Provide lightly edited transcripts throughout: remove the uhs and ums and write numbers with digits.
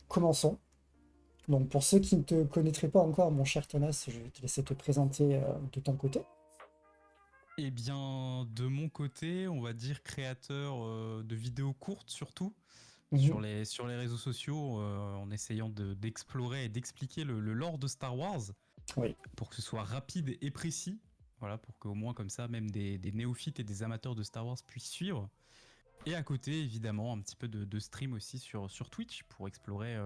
Commençons. Donc, pour ceux qui ne te connaîtraient pas encore, mon cher Thomas, je vais te laisser te présenter de ton côté. Eh bien, de mon côté, on va dire créateur de vidéos courtes surtout Mhm. sur les réseaux sociaux, en essayant d'explorer et d'expliquer le lore de Star Wars Oui. pour que ce soit rapide et précis. Voilà, pour qu'au moins comme ça, même des néophytes et des amateurs de Star Wars puissent suivre. Et à côté, évidemment, un petit peu de stream aussi sur Twitch pour explorer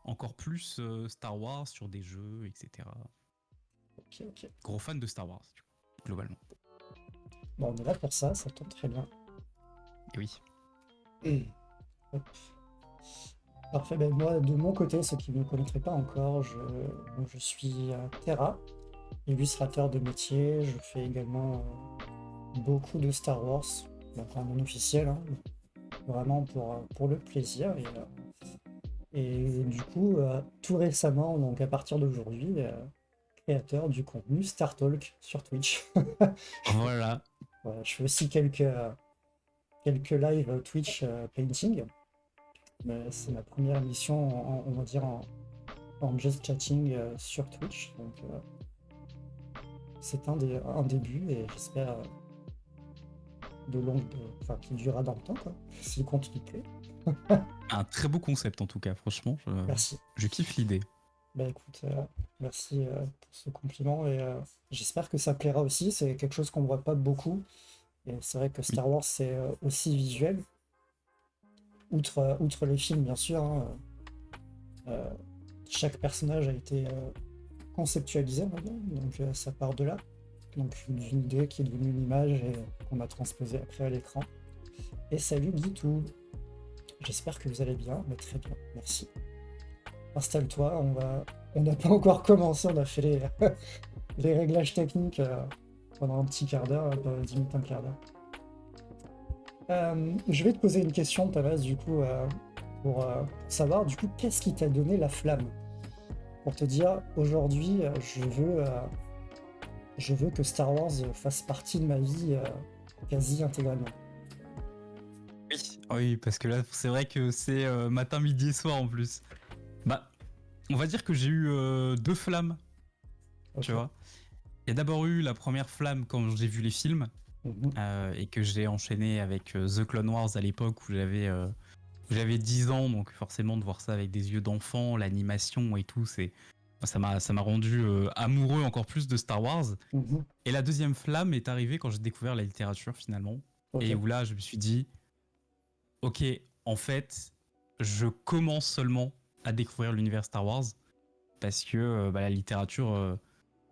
encore plus Star Wars sur des jeux, etc. Ok, ok. Gros fan de Star Wars, globalement. Bon, on est là pour ça, ça tombe très bien. Et oui. Hop. Parfait. Ben, moi, de mon côté, ceux qui ne me connaîtraient pas encore, donc, je suis Terra, illustrateur de métier. Je fais également beaucoup de Star Wars, donc en non officiel, hein, vraiment pour le plaisir. Et du coup, tout récemment, donc à partir d'aujourd'hui, créateur du contenu Star Talk sur Twitch. Je fais, Voilà. voilà, je fais aussi quelques live Twitch painting. Mais c'est ma première émission, on va dire, en just chatting sur Twitch. Donc, c'est un début et j'espère enfin, qu'il durera dans le temps, quoi. Si le contenu plaît. Un très beau concept en tout cas, franchement, Merci. je kiffe l'idée. Bah écoute, merci pour ce compliment et j'espère que ça plaira aussi. C'est quelque chose qu'on voit pas beaucoup. Et c'est vrai que Oui, Star Wars, c'est aussi visuel. Outre les films, bien sûr, hein, euh, chaque personnage a été conceptualisé maintenant, donc ça part de là. Donc d'une idée qui est devenue une image et qu'on a transposée après à l'écran. Et salut Guitou, j'espère que vous allez bien, mais très bien, merci. Installe-toi, on n'a pas encore commencé, on a fait les réglages techniques pendant un petit quart d'heure, 10 minutes, un quart d'heure. Je vais te poser une question, Thomas, du coup, pour savoir, du coup, qu'est-ce qui t'a donné la flamme pour te dire, aujourd'hui, je veux que Star Wars fasse partie de ma vie quasi intégralement. oui, oui, parce que là, c'est vrai que c'est matin, midi et soir en plus. Bah, on va dire que j'ai eu deux flammes, tu Ok. vois. Il y a d'abord eu la première flamme quand j'ai vu les films Mhm. et que j'ai enchaîné avec The Clone Wars à l'époque où j'avais 10 ans, donc forcément de voir ça avec des yeux d'enfant, l'animation et tout, ça m'a rendu amoureux encore plus de Star Wars. Mhm. Et la deuxième flamme est arrivée quand j'ai découvert la littérature finalement, Ok. et où là je me suis dit, ok, en fait, je commence seulement à découvrir l'univers Star Wars parce que la littérature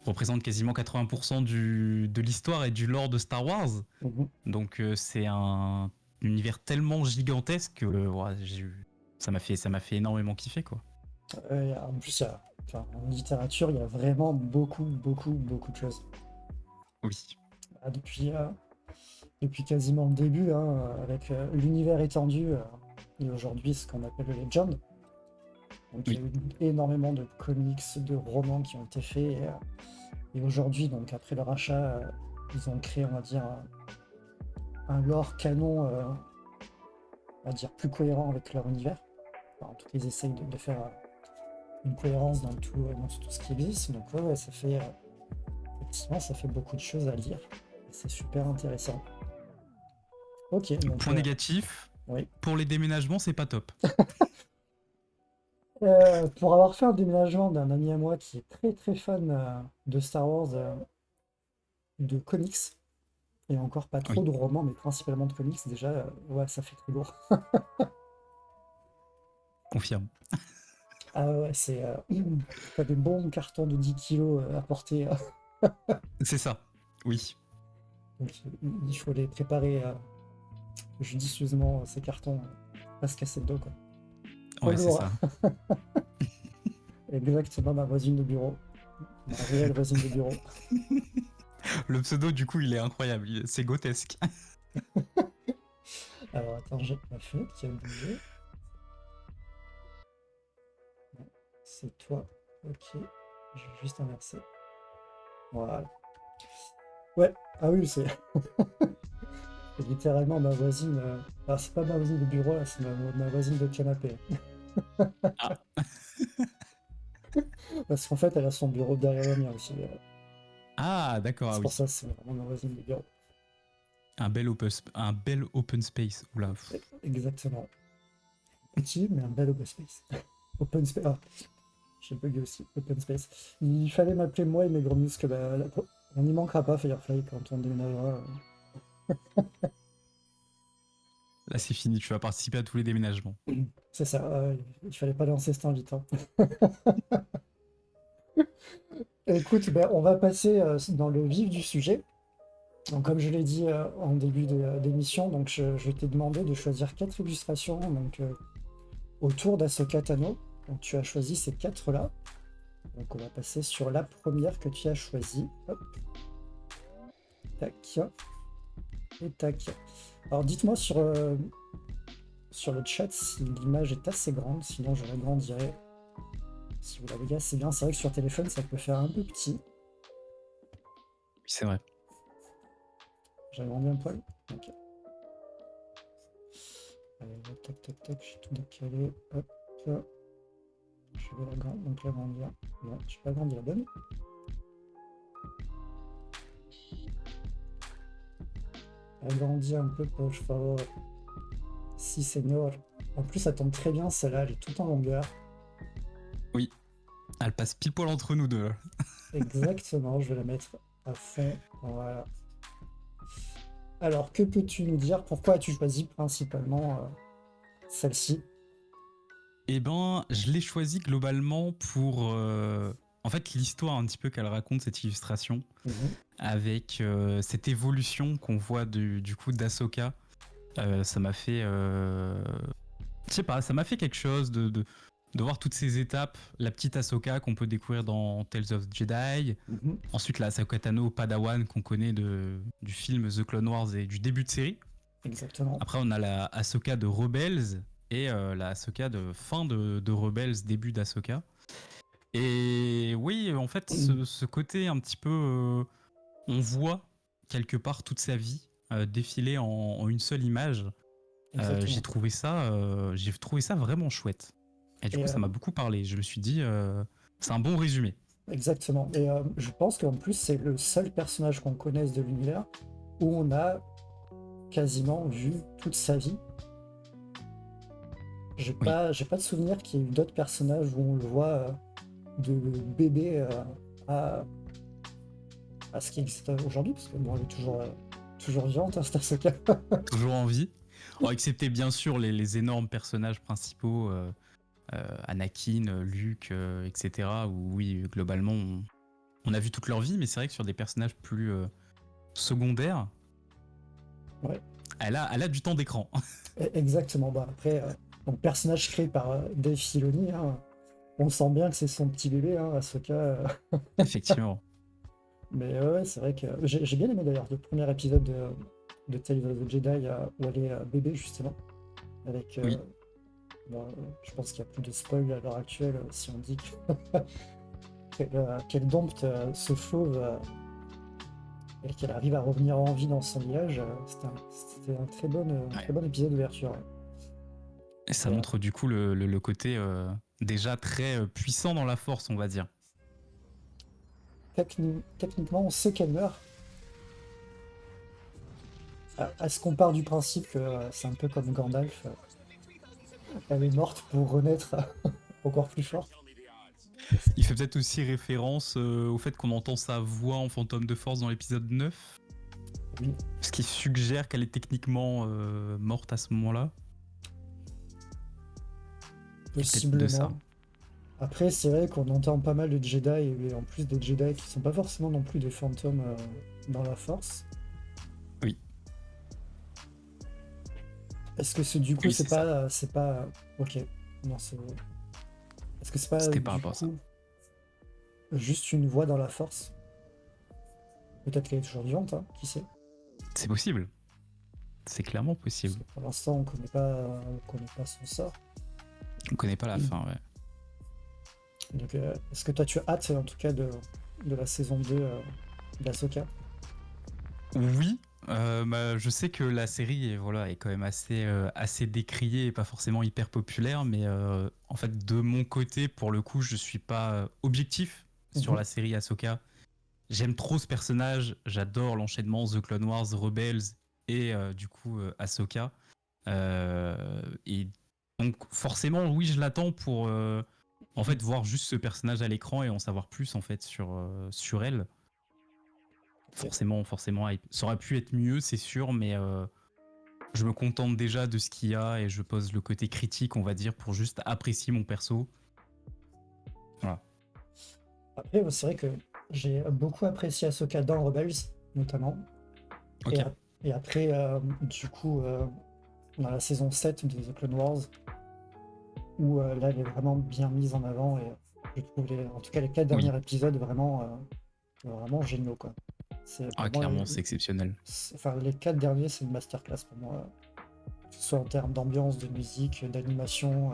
représente quasiment 80% de l'histoire et du lore de Star Wars. Mhm. Donc c'est un univers tellement gigantesque que ça m'a fait énormément kiffer quoi. En plus, enfin, en littérature, il y a vraiment beaucoup, beaucoup, beaucoup de choses. Oui, Ah, depuis quasiment le début, hein, avec l'univers étendu et aujourd'hui ce qu'on appelle le Legend. Donc il y oui, a eu énormément de comics, de romans qui ont été faits. Et aujourd'hui, donc après le rachat, ils ont créé, on va dire, un lore canon, on va dire, plus cohérent avec leur univers. Enfin, en tout cas, ils essayent de faire une cohérence dans tout ce qui existe. Donc ouais, ouais, effectivement, ça fait beaucoup de choses à lire. Et c'est super intéressant. Ok, donc point négatif, oui. pour les déménagements c'est pas top. Pour avoir fait un déménagement d'un ami à moi qui est très très fan de Star Wars, de comics, et encore pas trop Oui, de romans, mais principalement de comics, déjà, ouais, ça fait très lourd. confirme. Ah ouais, t'as des bons cartons de 10 kilos à porter, C'est ça, oui. donc il faut les préparer judicieusement, ces cartons, pas se casser le dos, quoi. Trop Ouais, c'est lourd, ça. exactement ma voisine de bureau, ma réelle voisine de bureau. Le pseudo du coup il est incroyable, c'est grotesque. Alors attends, j'ai ma fenêtre qui a bougé. Non, c'est toi. Ok, je vais juste inverser. Voilà. Ouais, ah oui, c'est. C'est littéralement ma voisine. Alors, c'est pas ma voisine de bureau, là, c'est ma voisine de canapé. Ah, Parce qu'en fait, elle a son bureau derrière le mien aussi. ah d'accord, ah C'est pour oui. ça, c'est vraiment ma voisine de bureau. Un bel open space. Oula. Exactement. Petit, mais un bel open space. Open space. Ah, j'ai bugué aussi. Open space. Il fallait m'appeler moi et mes gros muscles. On n'y manquera pas, Firefly, quand on déménagera. Là, c'est fini. Tu vas participer à tous les déménagements. C'est ça. Il fallait pas lancer cette invite. Hein. Écoute, ben, on va passer dans le vif du sujet. Donc, comme je l'ai dit en début d'émission, donc je t'ai demandé de choisir 4 illustrations donc, autour d'Ahsoka Tano. Donc, tu as choisi ces 4-là. Donc, on va passer sur la première que tu as choisie. Hop. Tac. Et tac. Alors, dites-moi sur le chat si l'image est assez grande, sinon je l'agrandirai. Si vous l'avez assez bien, c'est vrai que sur téléphone, ça peut faire un peu petit. Oui, c'est vrai. J'agrandis un poil. Ok. Allez, tac, tac, tac, j'ai tout décalé. Hop. Je vais l'agrandir. Non, je n'ai pas agrandi la bonne. Agrandir un peu, por favor. Si, señor. En plus, ça tombe très bien, celle-là, elle est toute en longueur. Oui. Elle passe pile poil entre nous deux. Exactement, je vais la mettre à fond. Voilà. Alors, que peux-tu nous dire? Pourquoi as-tu choisi principalement celle-ci? Eh ben, je l'ai choisi globalement pour... En fait, l'histoire un petit peu qu'elle raconte, cette illustration, avec cette évolution qu'on voit du coup d'Ahsoka. Ça m'a fait... Je sais pas, ça m'a fait quelque chose de voir toutes ces étapes. La petite Ahsoka qu'on peut découvrir dans Tales of Jedi. Mhm. Ensuite, la Ahsoka Tano Padawan qu'on connaît du film The Clone Wars et du début de série. Exactement. Après, on a la Ahsoka de Rebels et la Ahsoka de fin de Rebels, début d'Ahsoka. Et oui, en fait, ce côté un petit peu... on voit quelque part toute sa vie défiler en une seule image. Exactement. J'ai trouvé ça vraiment chouette. Et du Et, coup, ça m'a beaucoup parlé. Je me suis dit, c'est un bon résumé. exactement. Et je pense qu'en plus, c'est le seul personnage qu'on connaisse de l'univers où on a quasiment vu toute sa vie. Oui, J'ai pas de souvenir qu'il y ait eu d'autres personnages où on le voit de bébé à, à ce qui existe aujourd'hui, parce que bon, elle est toujours vivante, hein, cette Ahsoka. toujours en vie. Oh, excepté bien sûr les énormes personnages principaux, Anakin, Luke, etc. Où oui, globalement, on a vu toute leur vie, mais c'est vrai que sur des personnages plus secondaires, Ouais, elle a du temps d'écran. exactement. Bah, après, donc, personnage créé par Dave Filoni, hein, on sent bien que c'est son petit bébé, hein, Ahsoka. Effectivement. Mais ouais, c'est vrai que j'ai bien aimé d'ailleurs le premier épisode de Tales of the Jedi où elle est bébé justement. Avec, Oui. bon, je pense qu'il n'y a plus de spoil à l'heure actuelle si on dit qu'elle dompte ce fauve et qu'elle arrive à revenir en vie dans son village. C'était un Ouais. très bon épisode d'ouverture. Ouais. Et ça Et, montre du coup le côté déjà très puissant dans la force, on va dire. techniquement, on sait qu'elle meurt. Est-ce qu'on part du principe que c'est un peu comme Gandalf, elle est morte pour renaître encore plus forte? Il fait peut-être aussi référence au fait qu'on entend sa voix en fantôme de force dans l'épisode 9, Oui, ce qui suggère qu'elle est techniquement morte à ce moment-là. Il y a peut-être de ça. possiblement. Après, c'est vrai qu'on entend pas mal de Jedi, et en plus des Jedi qui sont pas forcément non plus des fantômes dans la Force. Oui, Est-ce que du coup oui, c'est ça. c'est pas, ok, non c'est, est-ce que c'est pas C'était par du rapport à ça. coup juste une voix dans la Force? Peut-être qu'elle est toujours vivante, hein, qui sait? C'est possible. C'est clairement Parce possible. que pour l'instant, on connaît pas son sort. On connaît pas la fin, ouais. Donc, est-ce que toi tu as hâte en tout cas de la saison 2 d'Ahsoka? Oui, Je sais que la série est quand même assez décriée et pas forcément hyper populaire, mais en fait, de mon côté, pour le coup, je suis pas objectif sur Mhm. la série Ahsoka. J'aime trop ce personnage, j'adore l'enchaînement The Clone Wars, Rebels et du coup Ahsoka. Et donc forcément, oui, je l'attends pour en fait voir juste ce personnage à l'écran et en savoir plus en fait sur elle. Ok. Forcément, ça aurait pu être mieux, c'est sûr, mais je me contente déjà de ce qu'il y a et je pose le côté critique, on va dire, pour juste apprécier mon perso. Voilà. Après, c'est vrai que j'ai beaucoup apprécié Ahsoka dans Rebels, notamment. Et, Ok. et après, du coup, dans la saison 7 de The Clone Wars, où là, elle est vraiment bien mise en avant. Et je trouve, en tout cas, les 4 Oui. derniers épisodes vraiment géniaux, quoi. Ah, Pour moi, clairement, c'est exceptionnel. enfin, les 4 derniers, c'est une masterclass pour moi. Que ce soit en termes d'ambiance, de musique, d'animation.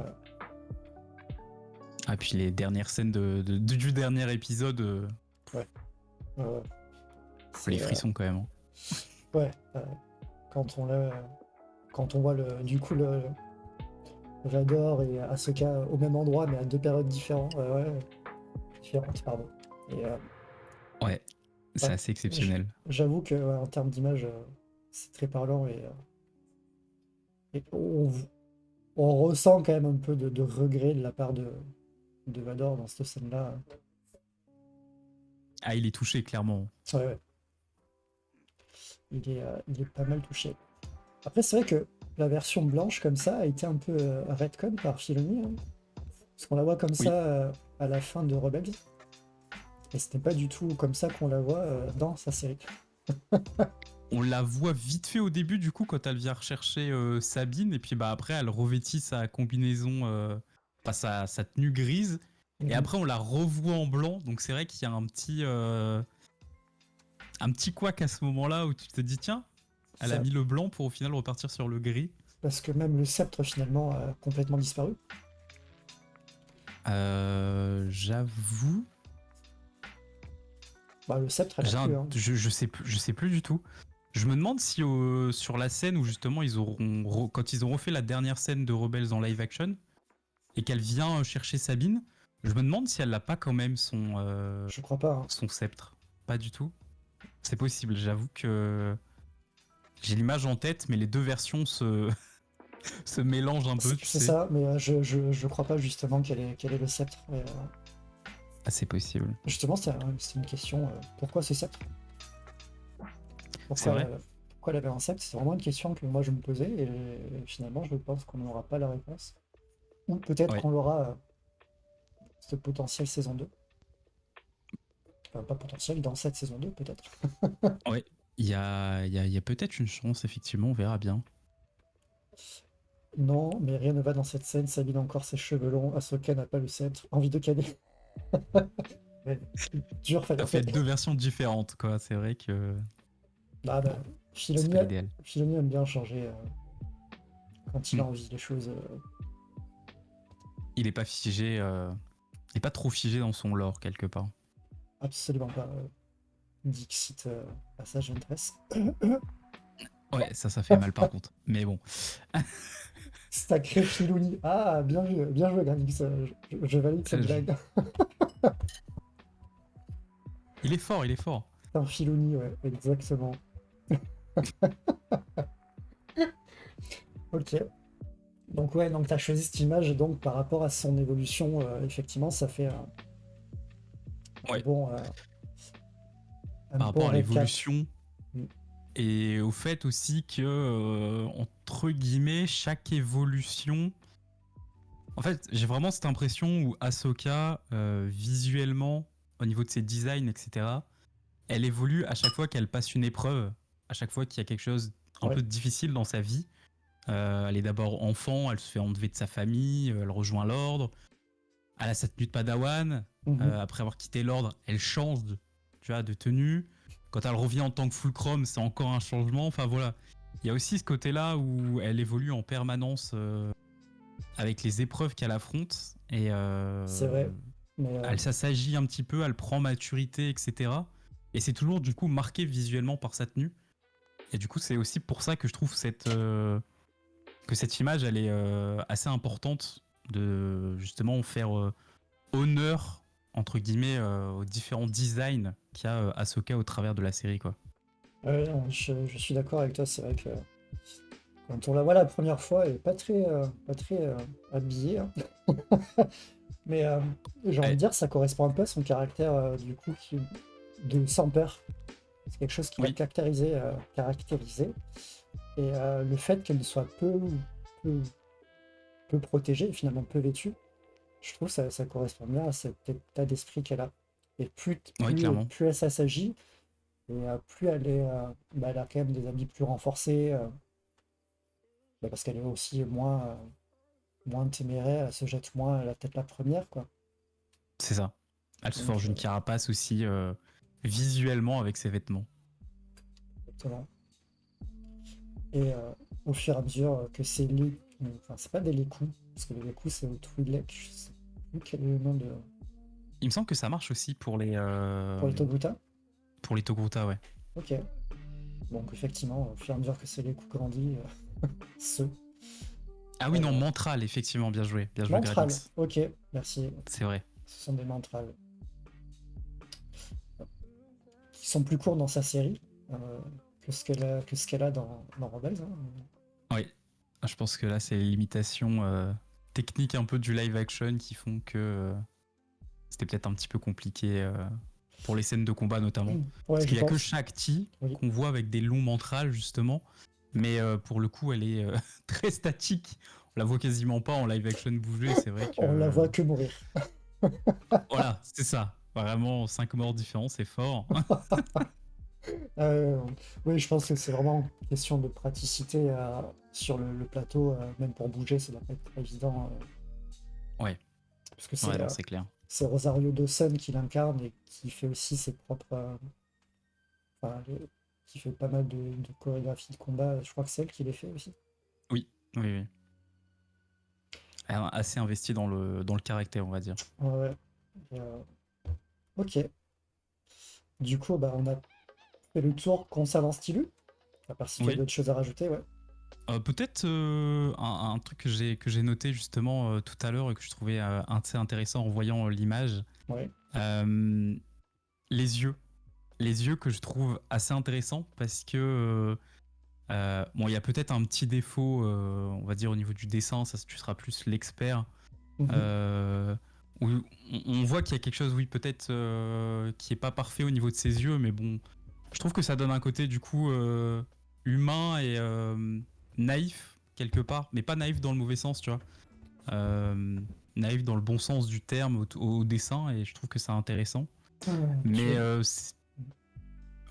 Ah, puis les dernières scènes du dernier épisode, Ouais. Euh, les c'est frissons quand même, hein. ouais. Quand on l'a, quand on voit du coup Vador et Ahsoka au même endroit, mais à deux périodes différentes, pardon. Et Ouais, c'est ouais, assez j- exceptionnel. j'avoue que ouais, en termes d'image, c'est très parlant et on ressent quand même un peu de regret de la part de Vador dans cette scène-là. Ah, il est touché, clairement. Ouais, ouais, il est pas mal touché. Après, c'est vrai que la version blanche comme ça a été un peu retcon par Filoni, hein, parce qu'on la voit comme ça Oui. à la fin de Rebels. Et c'était pas du tout comme ça qu'on la voit dans sa série. On la voit vite fait au début, du coup, quand elle vient rechercher Sabine, et puis bah après, elle revêtit sa combinaison, enfin sa tenue grise, et Mhm. après, on la revoit en blanc, donc c'est vrai qu'il y a un petit couac à ce moment-là où tu te dis, tiens, elle a Ça, mis le blanc pour au final repartir sur le gris. parce que même le sceptre finalement a complètement disparu. J'avoue, Bah, le sceptre, elle a plus, hein. je sais plus du tout. Je me demande si sur la scène où justement quand ils ont refait la dernière scène de Rebels en live action et qu'elle vient chercher Sabine, je me demande si elle n'a pas quand même Je crois pas, hein. son sceptre. Pas du tout. C'est possible, j'avoue que j'ai l'image en tête, mais les deux versions se mélangent un peu, tu C'est sais. ça, mais je crois pas justement qu'elle ait le sceptre. Ah, c'est possible. Justement, c'est une question. Pourquoi ce sceptre? C'est Pourquoi, vrai. pourquoi elle avait un sceptre? C'est vraiment une question que moi je me posais et finalement je pense qu'on n'aura pas la réponse. Ou peut-être Ouais. qu'on l'aura ce potentiel saison 2. Enfin, pas potentiel, dans cette saison 2 peut-être. Ouais. Il y a peut-être une chance, effectivement, on verra bien. Non, mais rien ne va dans cette scène. Sabine a encore ses cheveux longs. Ahsoka n'a pas le sceptre. Envie de caler. Ouais, dur, Ça fallait fait fait. deux versions différentes, quoi. C'est vrai que Ah bah, bon, c'est Filoni, pas l'idéal. Filoni aime bien changer quand il Hmm. a envie les choses. Il est pas figé, il est pas trop figé dans son lore quelque part. Absolument pas. Dixit, passage Ventress. Ouais, ça fait mal par contre. Mais bon, Sacré Filoni. Ah, bien joué, Granix. Je valide cette je- blague. il est fort, il est fort. C'est un Filoni, ouais, exactement. Ok. Donc ouais, donc tu as choisi cette image et donc par rapport à son évolution, effectivement, ça fait un Ouais. bon, un Par bon rapport à récap. l'évolution Mm. et au fait aussi que entre guillemets chaque évolution. En fait, j'ai vraiment cette impression où Ahsoka, visuellement, au niveau de ses designs, etc., elle évolue à chaque fois qu'elle passe une épreuve, à chaque fois qu'il y a quelque chose un Ouais. peu difficile dans sa vie. Elle est d'abord enfant, elle se fait enlever de sa famille, elle rejoint l'ordre, elle a sa tenue de padawan. Mhm. Après avoir quitté l'ordre, elle change tu vois, de tenue. Quand elle revient en tant que Fulcrum, c'est encore un changement. Enfin voilà. Il y a aussi ce côté-là où elle évolue en permanence avec les épreuves qu'elle affronte et C'est vrai. Mais elle s'assagit un petit peu, elle prend maturité, etc. Et c'est toujours du coup marqué visuellement par sa tenue. Et du coup, c'est aussi pour ça que je trouve que cette image, elle est assez importante de justement faire honneur, entre guillemets, aux différents designs qu'il y a Ahsoka au travers de la série, quoi. Ouais, non, je suis d'accord avec toi, c'est vrai que quand on la voit la première fois, elle est pas très habillée, hein. Mais j'ai envie de Ouais, dire, ça correspond un peu à son caractère, du coup, de sans peur. C'est quelque chose qui l'a oui, caractérisé. Et le fait qu'elle soit peu, peu protégée, et finalement peu vêtue, je trouve que ça correspond bien à cet état d'esprit qu'elle a. Et oui, clairement. plus elle s'agit, et plus elle a quand même des habits plus renforcés, parce qu'elle est aussi moins téméraire, elle se jette moins à la tête la première, quoi. C'est ça. Elle se Donc, forge une carapace aussi visuellement avec ses vêtements. exactement. Et au fur et à mesure que enfin, c'est pas des Leku, parce que les Leku, c'est au Twi'lek, je sais plus quel est le nom Il me semble que ça marche aussi pour les Togruta. pour les Togruta, ouais. Ok. Donc, effectivement, au fur et à mesure que ces Leku grandit, ceux. Ah oui, non, Euh, Mantral, effectivement, bien joué, Mantral, Gradix. ok, merci. C'est vrai. Ce sont des mantrals qui sont plus courts dans sa série que ce qu'elle a dans Rebels, hein. Oui. Je pense que là, c'est les limitations techniques un peu du live action qui font que c'était peut-être un petit peu compliqué pour les scènes de combat notamment. Ouais, Parce je qu'il y a que pense. Shakti Oui. qu'on voit avec des longs mantrals justement, mais pour le coup, elle est très statique. On la voit quasiment pas en live action bouger. C'est vrai On la que voit que mourir. voilà, c'est ça. Vraiment, 5 morts différents, c'est fort. Euh, oui, je pense que c'est vraiment une question de praticité sur le plateau, même pour bouger, ça doit pas être évident, Ouais, parce que ouais, non, c'est clair. c'est Rosario Dawson qui l'incarne et qui fait aussi ses propres, enfin, qui fait pas mal de chorégraphies de combat. Je crois que c'est elle qui les fait aussi. Oui, oui, oui. Elle est assez investie dans le caractère, on va dire. Ouais, ouais. Et, ok. Du coup, bah, on a fait le tour concernant Stylu. À part s'il y a Oui. d'autres choses à rajouter, ouais. Peut-être un truc que j'ai noté justement tout à l'heure et que je trouvais assez intéressant en voyant l'image. Ouais. Euh, les yeux. Les yeux que je trouve assez intéressants parce que bon, il y a peut-être un petit défaut, on va dire au niveau du dessin, ça tu seras plus l'expert. Mhm. euh, où on voit qu'il y a quelque chose, oui, peut-être qui est pas parfait au niveau de ses yeux, mais bon, je trouve que ça donne un côté du coup humain et naïf quelque part, mais pas naïf dans le mauvais sens, tu vois. Euh, naïf dans le bon sens du terme au dessin et je trouve que c'est intéressant. Tu Mais veux...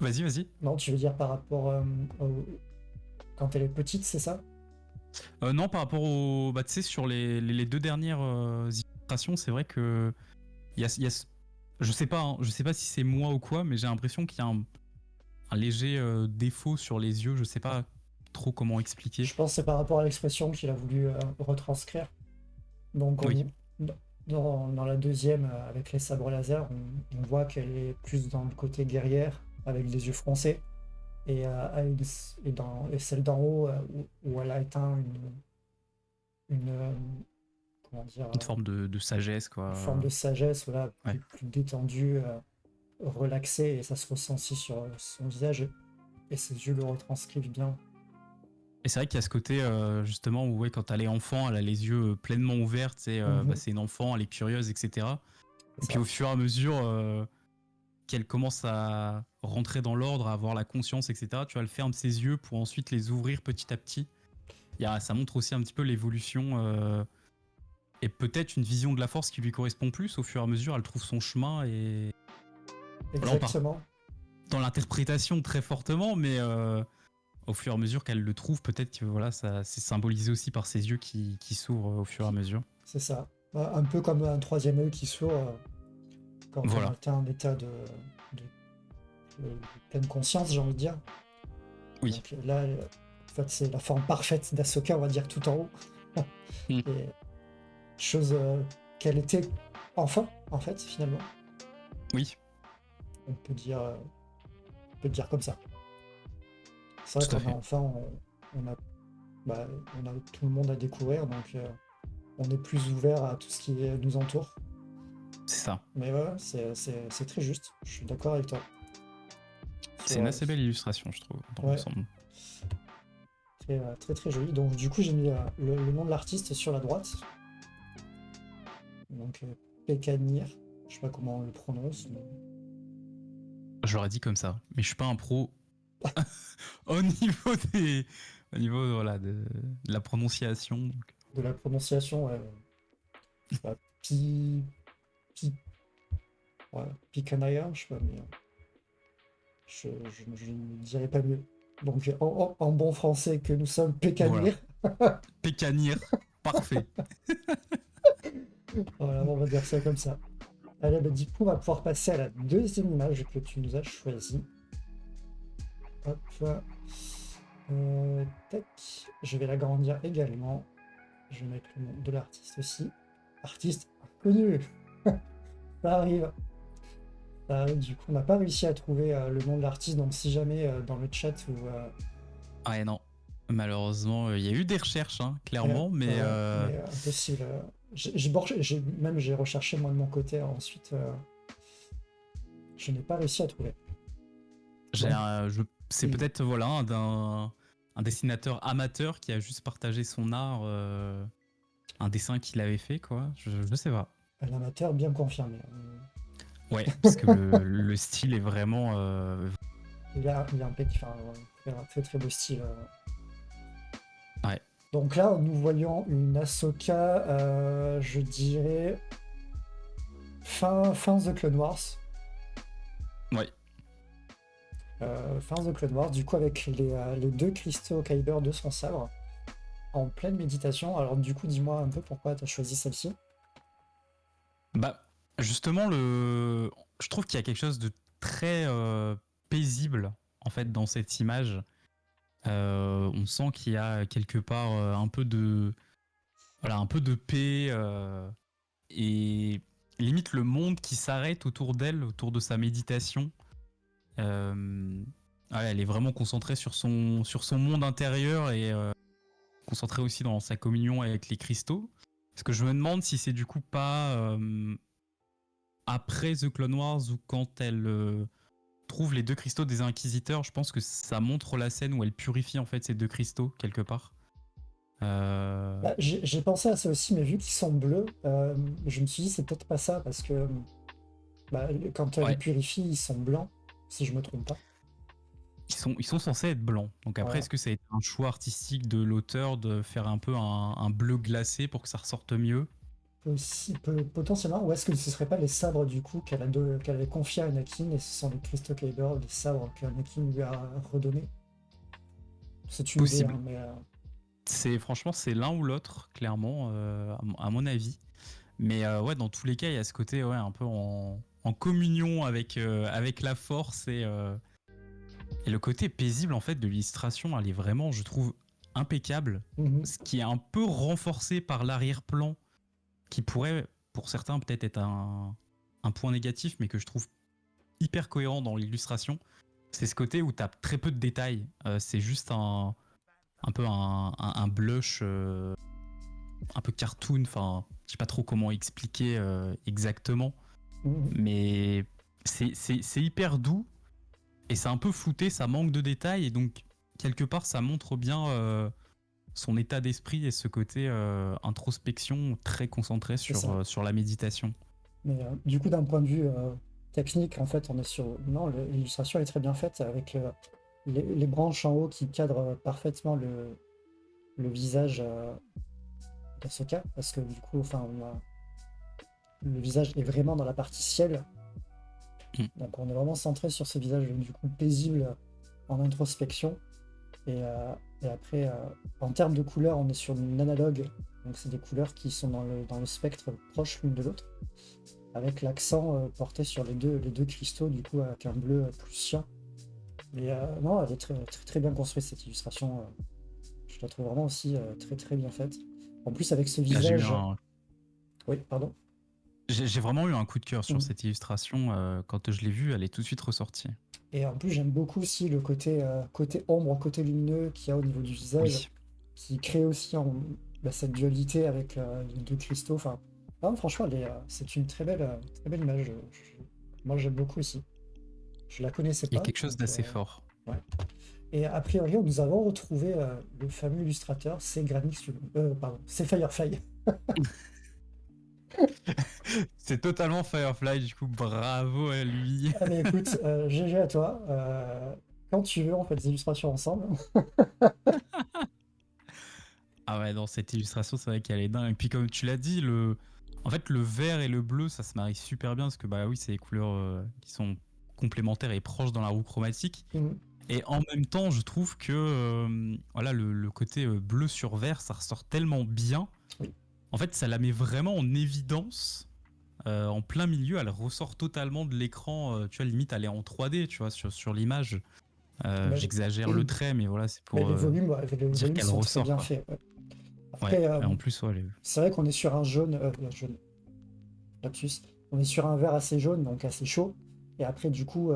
vas-y, vas-y. Non, tu veux dire par rapport quand elle est petite, c'est ça? Non, par rapport au, bah, tu sais, sur les deux dernières illustrations, c'est vrai que je sais pas, hein, je sais pas si c'est moi ou quoi, mais j'ai l'impression qu'il y a un léger défaut sur les yeux. Je sais pas trop comment expliquer. Je pense que c'est par rapport à l'expression qu'il a voulu retranscrire. Donc, Oui, dans la deuxième, avec les sabres laser, on voit qu'elle est plus dans le côté guerrière, avec les yeux froncés. Et celle d'en haut, où elle a éteint une, comment dire, une forme de sagesse, une forme quoi. de sagesse, voilà, Ouais. plus détendue, relaxée, et ça se ressent aussi sur son visage, et ses yeux le retranscrivent bien. Et c'est vrai qu'il y a ce côté justement où ouais, quand elle est enfant, elle a les yeux pleinement ouverts, bah, Mhm, c'est une enfant, elle est curieuse, etc. c'est Et puis ça. au fur et à mesure qu'elle commence à rentrer dans l'ordre, à avoir la conscience, etc., tu vois, elle ferme ses yeux pour ensuite les ouvrir petit à petit. Ça montre aussi un petit peu l'évolution et peut-être une vision de la force qui lui correspond plus. Au fur et à mesure, elle trouve son chemin et là, on part Exactement. dans l'interprétation très fortement, mais au fur et à mesure qu'elle le trouve, peut-être que voilà, ça c'est symbolisé aussi par ses yeux qui s'ouvrent au fur et à mesure. C'est ça. Bah, un peu comme un troisième œil qui s'ouvre quand on Voilà. atteint un état de pleine conscience, j'ai envie de dire. Oui. Donc là, en fait, c'est la forme parfaite d'Ahsoka, on va dire, tout en haut. Mm. Et chose qu'elle était enfant, en fait, finalement. Oui. On peut dire comme ça. C'est vrai Tout à qu'on a fait. enfin, on a, bah, on a tout le monde à découvrir, donc on est plus ouvert à tout ce qui nous entoure. C'est ça. Mais ouais, ouais, c'est très juste. Je suis d'accord avec toi. C'est Sur, une assez belle illustration, je trouve, dans ouais, l'ensemble. très, très très joli. Donc du coup, j'ai mis le nom de l'artiste sur la droite. Donc Pekanir. Je sais pas comment on le prononce, mais Je l'aurais dit comme ça, mais je suis pas un pro au niveau des, au niveau voilà de la prononciation. Donc. de la prononciation, ouais, je sais pas, Pi, ouais, Picanaya, je sais pas, mais je ne dirais pas mieux. Donc en bon français que nous sommes Voilà. Pécanir. Pécanir, parfait. Voilà, on va dire ça comme ça. Allez, bah, du coup, on va pouvoir passer à la deuxième image que tu nous as choisie. Hop. Tac. Je vais l'agrandir également. Je vais mettre le nom de l'artiste aussi. Artiste inconnu. Ça arrive. Ça arrive. Du coup, on n'a pas réussi à trouver le nom de l'artiste. Donc, si jamais dans le chat ou Ah et non, malheureusement, il y a eu des recherches, hein, clairement, mais ouais, mais impossible. J'ai recherché moi de mon côté. Ensuite, je n'ai pas réussi à trouver. j'ai Donc, c'est peut-être voilà un dessinateur amateur qui a juste partagé son art, un dessin qu'il avait fait, quoi. Je sais pas. un amateur bien confirmé. Ouais, parce que le style est vraiment. Il a un enfin, un très très beau style. Ouais, Donc là, nous voyons une Ahsoka, je dirais, fin The Clone Wars. ouais. Fin The Clone Wars, du coup, avec les deux cristaux Kyber de son sabre, en pleine méditation. Alors, du coup, dis-moi un peu pourquoi tu as choisi celle-ci. Bah, justement, je trouve qu'il y a quelque chose de très paisible en fait dans cette image. On sent qu'il y a quelque part un peu de voilà un peu de paix et limite le monde qui s'arrête autour d'elle, autour de sa méditation. Ouais, elle est vraiment concentrée sur son monde intérieur et concentrée aussi dans sa communion avec les cristaux. Parce que je me demande si c'est du coup pas après The Clone Wars ou quand elle trouve les deux cristaux des inquisiteurs, je pense que ça montre la scène où elle purifie en fait ces deux cristaux quelque part. Euh, Bah, j'ai pensé à ça aussi, mais vu qu'ils sont bleus, je me suis dit c'est peut-être pas ça, parce que bah, quand elle les ouais, purifie, ils sont blancs, si je me trompe pas. ils sont censés être blancs. Donc après, Voilà. est-ce que ça a été un choix artistique de l'auteur de faire un peu un bleu glacé pour que ça ressorte mieux? Potentiellement, ou est-ce que ce serait pas les sabres du coup qu'elle avait confié à Anakin et ce sont les cristaux Kyber, les sabres qu'Anakin lui a redonnés? C'est une idée, Possible. hein, mais Franchement c'est l'un ou l'autre clairement à mon avis. Mais ouais, dans tous les cas, il y a ce côté ouais un peu en communion avec la force et le côté paisible en fait de l'illustration, elle est vraiment, je trouve, impeccable. mhm, Ce qui est un peu renforcé par l'arrière-plan, qui pourrait, pour certains, peut-être être un point négatif, mais que je trouve hyper cohérent dans l'illustration. C'est ce côté où tu as très peu de détails. C'est juste un peu un blush un peu cartoon. Enfin, je sais pas trop comment expliquer exactement, mhm. mais c'est hyper doux et c'est un peu flouté, ça manque de détails et donc quelque part ça montre bien son état d'esprit et ce côté introspection très concentré C'est ça. sur la méditation. Mais du coup, d'un point de vue technique, en fait, on est sur. Non, l'illustration est très bien faite avec les branches en haut qui cadrent parfaitement le visage d'Ahsoka, parce que du coup, enfin, le visage est vraiment dans la partie ciel. Mm. Donc on est vraiment centré sur ce visage du coup paisible en introspection. Et après, en termes de couleurs, on est sur une analogue. Donc c'est des couleurs qui sont dans le spectre proche l'une de l'autre, avec l'accent porté sur les deux cristaux, du coup avec un bleu plus cyan. Mais non, elle est très, très, très bien construite cette illustration. Je la trouve vraiment aussi très très bien faite. En plus avec ce Là, visage. Oui, pardon. J'ai vraiment eu un coup de cœur sur Mm. cette illustration. Quand je l'ai vue, elle est tout de suite ressortie. Et en plus, j'aime beaucoup aussi le côté ombre, côté lumineux qu'il y a au niveau du visage, Oui. qui crée aussi cette dualité avec les deux cristaux. Enfin, non, franchement, c'est une très belle image. Moi, j'aime beaucoup ici. Je la connaissais Il y a pas, quelque chose donc d'assez fort. ouais. Et a priori, nous avons retrouvé le fameux illustrateur, c'est Granix, pardon, c'est Firefly. C'est totalement Firefly, du coup, bravo à lui. Ah mais écoute, GG à toi. Quand tu veux, on fait des illustrations ensemble. Ah ouais, dans cette illustration, c'est vrai qu'elle est dingue. Et puis comme tu l'as dit, en fait, le vert et le bleu, ça se marie super bien parce que bah oui, c'est des couleurs qui sont complémentaires et proches dans la roue chromatique. Mhm. Et en même temps, je trouve que voilà, le côté bleu sur vert, ça ressort tellement bien. Oui. En fait, ça la met vraiment en évidence. En plein milieu, elle ressort totalement de l'écran. Tu vois, limite, elle est en 3D, tu vois, sur l'image. Bah, J'exagère le trait, mais voilà, c'est mais pour les dire volumes qu'elle sont très ressort, bien quoi. faits. Ouais. Ouais, Après, et en plus, ouais, c'est vrai qu'on est sur un jaune, lapsus. On est sur un vert assez jaune, donc assez chaud. Et après, du coup,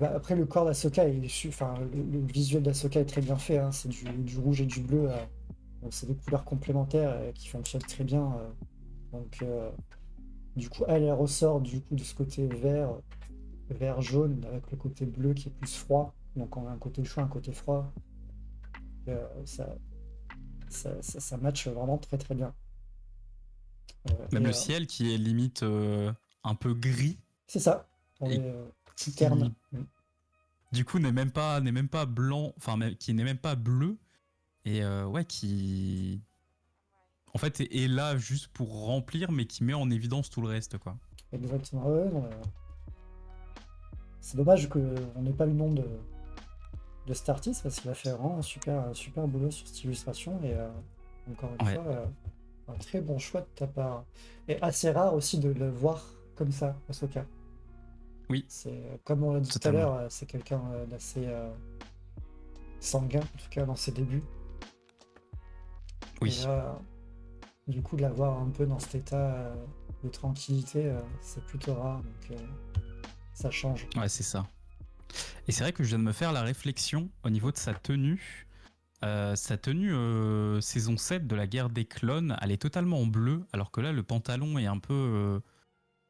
après le corps d'Asoka enfin, le visuel d'Asoka est très bien fait. Hein. C'est du rouge et du bleu. Donc c'est des couleurs complémentaires qui fonctionnent très bien. Donc, du coup, elle ressort du coup de ce côté vert jaune avec le côté bleu qui est plus froid. Donc on a un côté chaud, un côté froid. Euh, ça, ça match vraiment très très bien. même Et le ciel qui est limite un peu gris c'est ça, on et est plus terne. qui du coup n'est même pas blanc, enfin qui n'est même pas bleu et ouais qui en fait est là juste pour remplir mais qui met en évidence tout le reste quoi. Exactement. Ouais, non, c'est dommage qu'on n'ait pas le nom de cet artiste parce qu'il a fait vraiment un super boulot sur cette illustration. Et encore une Ouais, fois, un très bon choix de ta part. Et assez rare aussi de le voir comme ça, Ahsoka. oui, C'est comme on l'a dit tout à totalement. l'heure, c'est quelqu'un d'assez sanguin, en tout cas dans ses débuts. Et Oui. là, du coup, de l'avoir un peu dans cet état de tranquillité, c'est plutôt rare, donc ça change. Ouais, c'est ça. Et c'est vrai que je viens de me faire la réflexion au niveau de sa tenue. Sa tenue saison 7 de la guerre des clones, elle est totalement en bleu, alors que là, le pantalon est un peu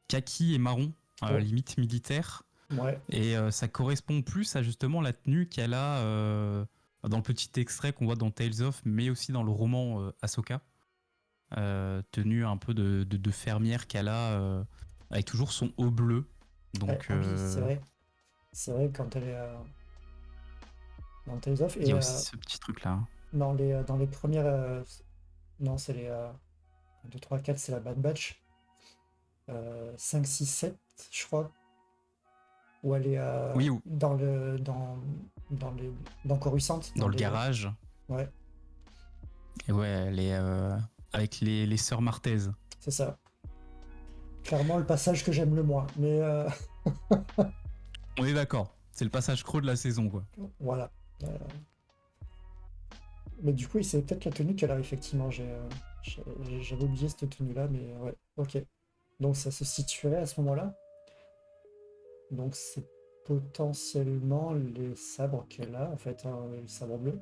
kaki et marron, Oh, limite militaire. ouais, Et ça correspond plus à justement la tenue qu'elle a dans le petit extrait qu'on voit dans Tales of, mais aussi dans le roman Ahsoka. Tenue un peu de fermière qu'elle a, avec toujours son haut bleu. ouais. Donc, Ah oui, c'est vrai. C'est vrai quand elle est dans Tales of. il y Et a aussi ce petit truc-là. dans les premières. Non, c'est les 2, 3, 4, c'est la Bad Batch. 5, 6, 7, je crois. Où elle est Oui, ou dans les, dans Coruscant. dans le garage. Ouais, Et ouais, elle est avec les sœurs Martez. c'est ça. Clairement, le passage que j'aime le moins. Mais On est d'accord. C'est le passage creux de la saison, quoi. voilà. Euh, mais du coup, c'est peut-être la tenue qu'elle a, effectivement. J'avais oublié cette tenue-là, mais ouais, ok. Donc ça se situerait à ce moment-là. Donc c'est potentiellement les sabres qu'elle a, en fait, hein, les sabres bleus.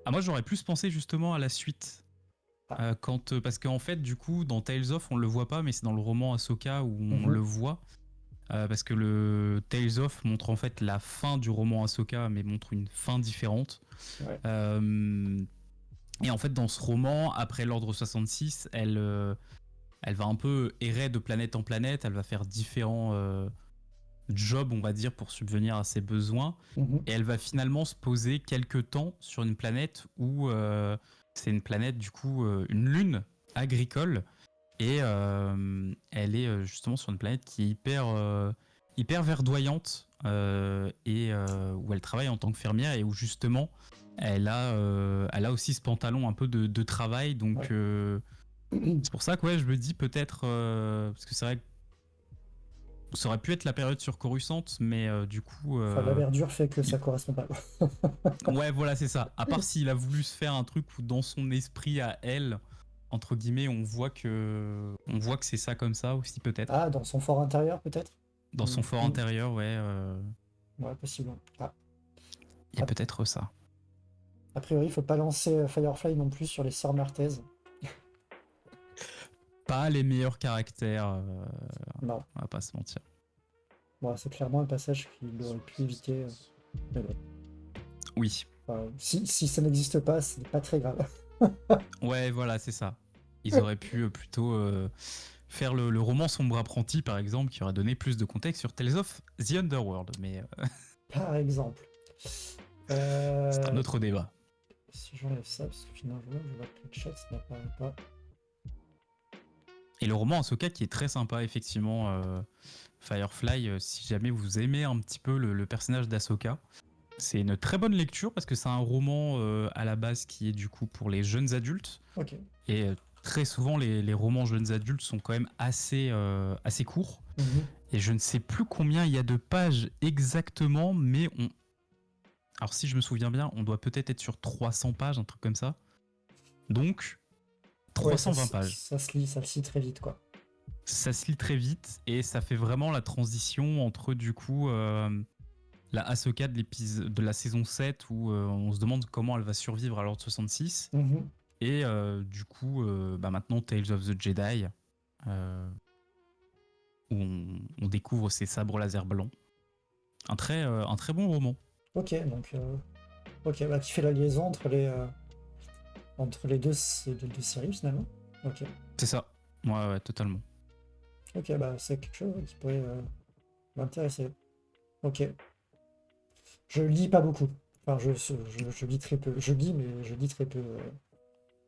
Ah, moi, j'aurais plus pensé justement à la suite. Ah, Parce qu'en fait, du coup, dans Tales of, on le voit pas, mais c'est dans le roman Ahsoka où on mhm, le voit. Parce que le Tales of montre en fait la fin du roman Ahsoka, mais montre une fin différente. ouais, Euh, et en fait, dans ce roman, après l'Ordre 66, elle va un peu errer de planète en planète. Elle va faire différents job, on va dire, pour subvenir à ses besoins. mhm, Et elle va finalement se poser quelques temps sur une planète où c'est une planète, du coup, une lune agricole. Et elle est justement sur une planète qui est hyper verdoyante et où elle travaille en tant que fermière et où justement elle a aussi ce pantalon un peu de travail. Donc ouais. c'est pour ça que ouais, je me dis peut-être, parce que c'est vrai que ça aurait pu être la période sur Coruscant, mais du coup, Enfin, la verdure fait que ça correspond pas. ouais, voilà, c'est ça. À part s'il a voulu se faire un truc où dans son esprit à elle, entre guillemets, on voit que c'est ça comme ça aussi peut-être. Ah, dans son fort intérieur, peut-être? Dans son fort Mm. intérieur, ouais, Ouais, possible. Ah. il y a peut-être ça. A priori, il faut pas lancer Firefly non plus sur les sœurs Martez. Pas les meilleurs caractères, Non. on va pas se mentir. Bon, c'est clairement un passage qu'il aurait pu éviter. Mais bon. Oui. Enfin, si ça n'existe pas, c'est pas très grave. Ouais, voilà, c'est ça. Ils auraient pu plutôt faire le roman Sombre Apprenti, par exemple, qui aurait donné plus de contexte sur Tales of the Underworld. Mais Par exemple. c'est un autre débat. Si j'enlève ça, parce que finalement, je vois que le chat ça n'apparaît pas. Et le roman Ahsoka qui est très sympa, effectivement, Firefly, si jamais vous aimez un petit peu le personnage d'Ahsoka, c'est une très bonne lecture parce que c'est un roman à la base qui est du coup pour les jeunes adultes. Ok. Et très souvent, les romans jeunes adultes sont quand même assez courts. Mhm. Et je ne sais plus combien il y a de pages exactement, mais alors si je me souviens bien, on doit peut-être être sur 300 pages, un truc comme ça. Donc, Ouais, 320 pages. ça se lit très vite, quoi. Ça se lit très vite et ça fait vraiment la transition entre du coup la Ahsoka de la saison 7 où on se demande comment elle va survivre à l'Ordre 66 Mhm. et du coup maintenant Tales of the Jedi où on découvre ses sabres laser blancs. Un très bon roman. Ok, donc. Ok, bah, qui fait la liaison entre les deux séries, finalement. Ok. C'est ça. Ouais, totalement. Ok, bah, c'est quelque chose qui pourrait m'intéresser. Ok. Je lis pas beaucoup. Enfin, je lis très peu. Je lis, mais je lis très peu.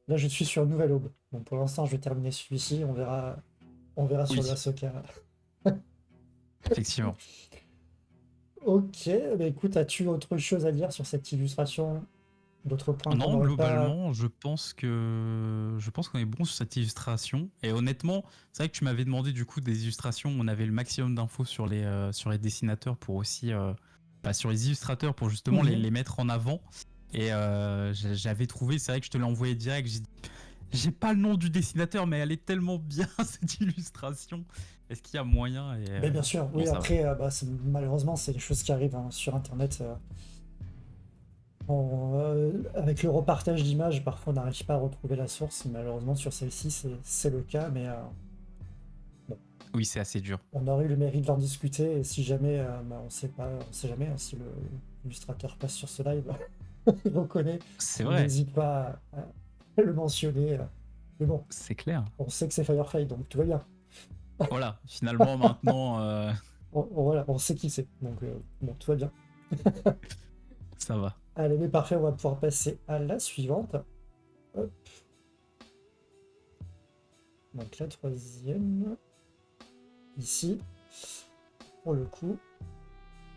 Là, je suis sur Nouvelle Aube. Donc, pour l'instant, je vais terminer celui-ci. On verra sur le Oui, Ahsoka. effectivement. Ok, bah écoute, as-tu autre chose à dire sur cette illustration? D'autres points qu'on Non, n'aurait pas. globalement, je pense qu'on est bon sur cette illustration. Et honnêtement, c'est vrai que tu m'avais demandé du coup des illustrations. On avait le maximum d'infos sur les dessinateurs pour aussi, sur les illustrateurs pour justement les, Mhm. les mettre en avant. Et j'avais trouvé, c'est vrai que je te l'ai envoyé direct. J'ai pas le nom du dessinateur, mais elle est tellement bien cette illustration. Est-ce qu'il y a moyen et, Mais bien sûr, bon, oui, ça va. après, bah, malheureusement, c'est des choses qui arrivent hein, sur Internet. Avec le repartage d'images, parfois on n'arrive pas à retrouver la source. Malheureusement, sur celle-ci, c'est le cas, mais bon, Oui, c'est assez dur. on aurait eu le mérite d'en discuter. Et si jamais, bah, on sait jamais hein, si l'illustrateur passe sur ce live, il reconnaît, C'est il vrai, n'hésite pas à le mentionner. Mais bon, c'est clair. on sait que c'est Firefly, donc tout va bien. Voilà, finalement maintenant, Voilà, on sait qui c'est, donc bon, tout va bien. ça va. Allez, mais parfait, on va pouvoir passer à la suivante. Hop. Donc la troisième, ici, pour le coup,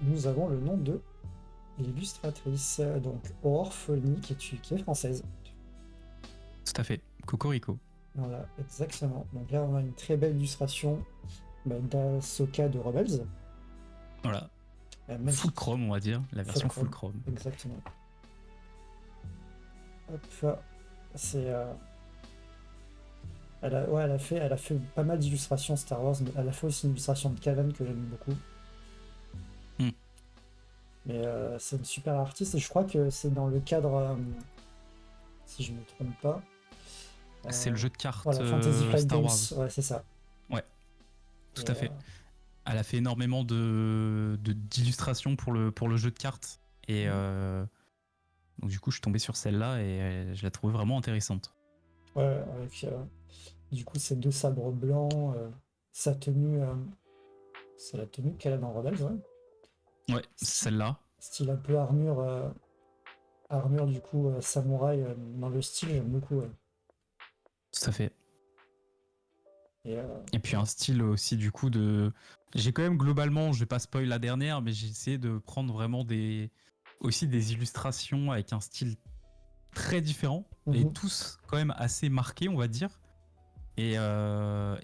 nous avons le nom de l'illustratrice, donc Aurore Folny, qui est française. Tout à fait. Cocorico. Voilà, exactement. Donc là, on a une très belle illustration bah, d'Ahsoka de Rebels. Voilà. Full Magnifique. chrome, on va dire. La version full Fulcrum, chrome. exactement. Hop, c'est... elle a fait pas mal d'illustrations Star Wars, mais elle a fait aussi une illustration de Cavan que j'aime beaucoup. Hmm. Mais c'est une super artiste et je crois que c'est dans le cadre, si je ne me trompe pas, C'est le jeu de cartes voilà, Fantasy Flight Star Games, Wars. ouais, c'est ça. Ouais, tout Et, à fait. Elle a fait énormément d'illustrations pour le jeu de cartes. Et donc du coup, je suis tombé sur celle-là et je la trouvais vraiment intéressante. ouais, avec du coup ces deux sabres blancs, sa tenue, c'est la tenue qu'elle a dans Rebels, ouais. Ouais, Sti- celle-là. Style un peu armure du coup samouraï dans le style, j'aime beaucoup. Ouais. Tout à fait. Et Et puis un style aussi du coup de... J'ai quand même globalement, je vais pas spoil la dernière, mais j'ai essayé de prendre vraiment aussi des illustrations avec un style très différent et mhm. tous quand même assez marqués, on va dire. Et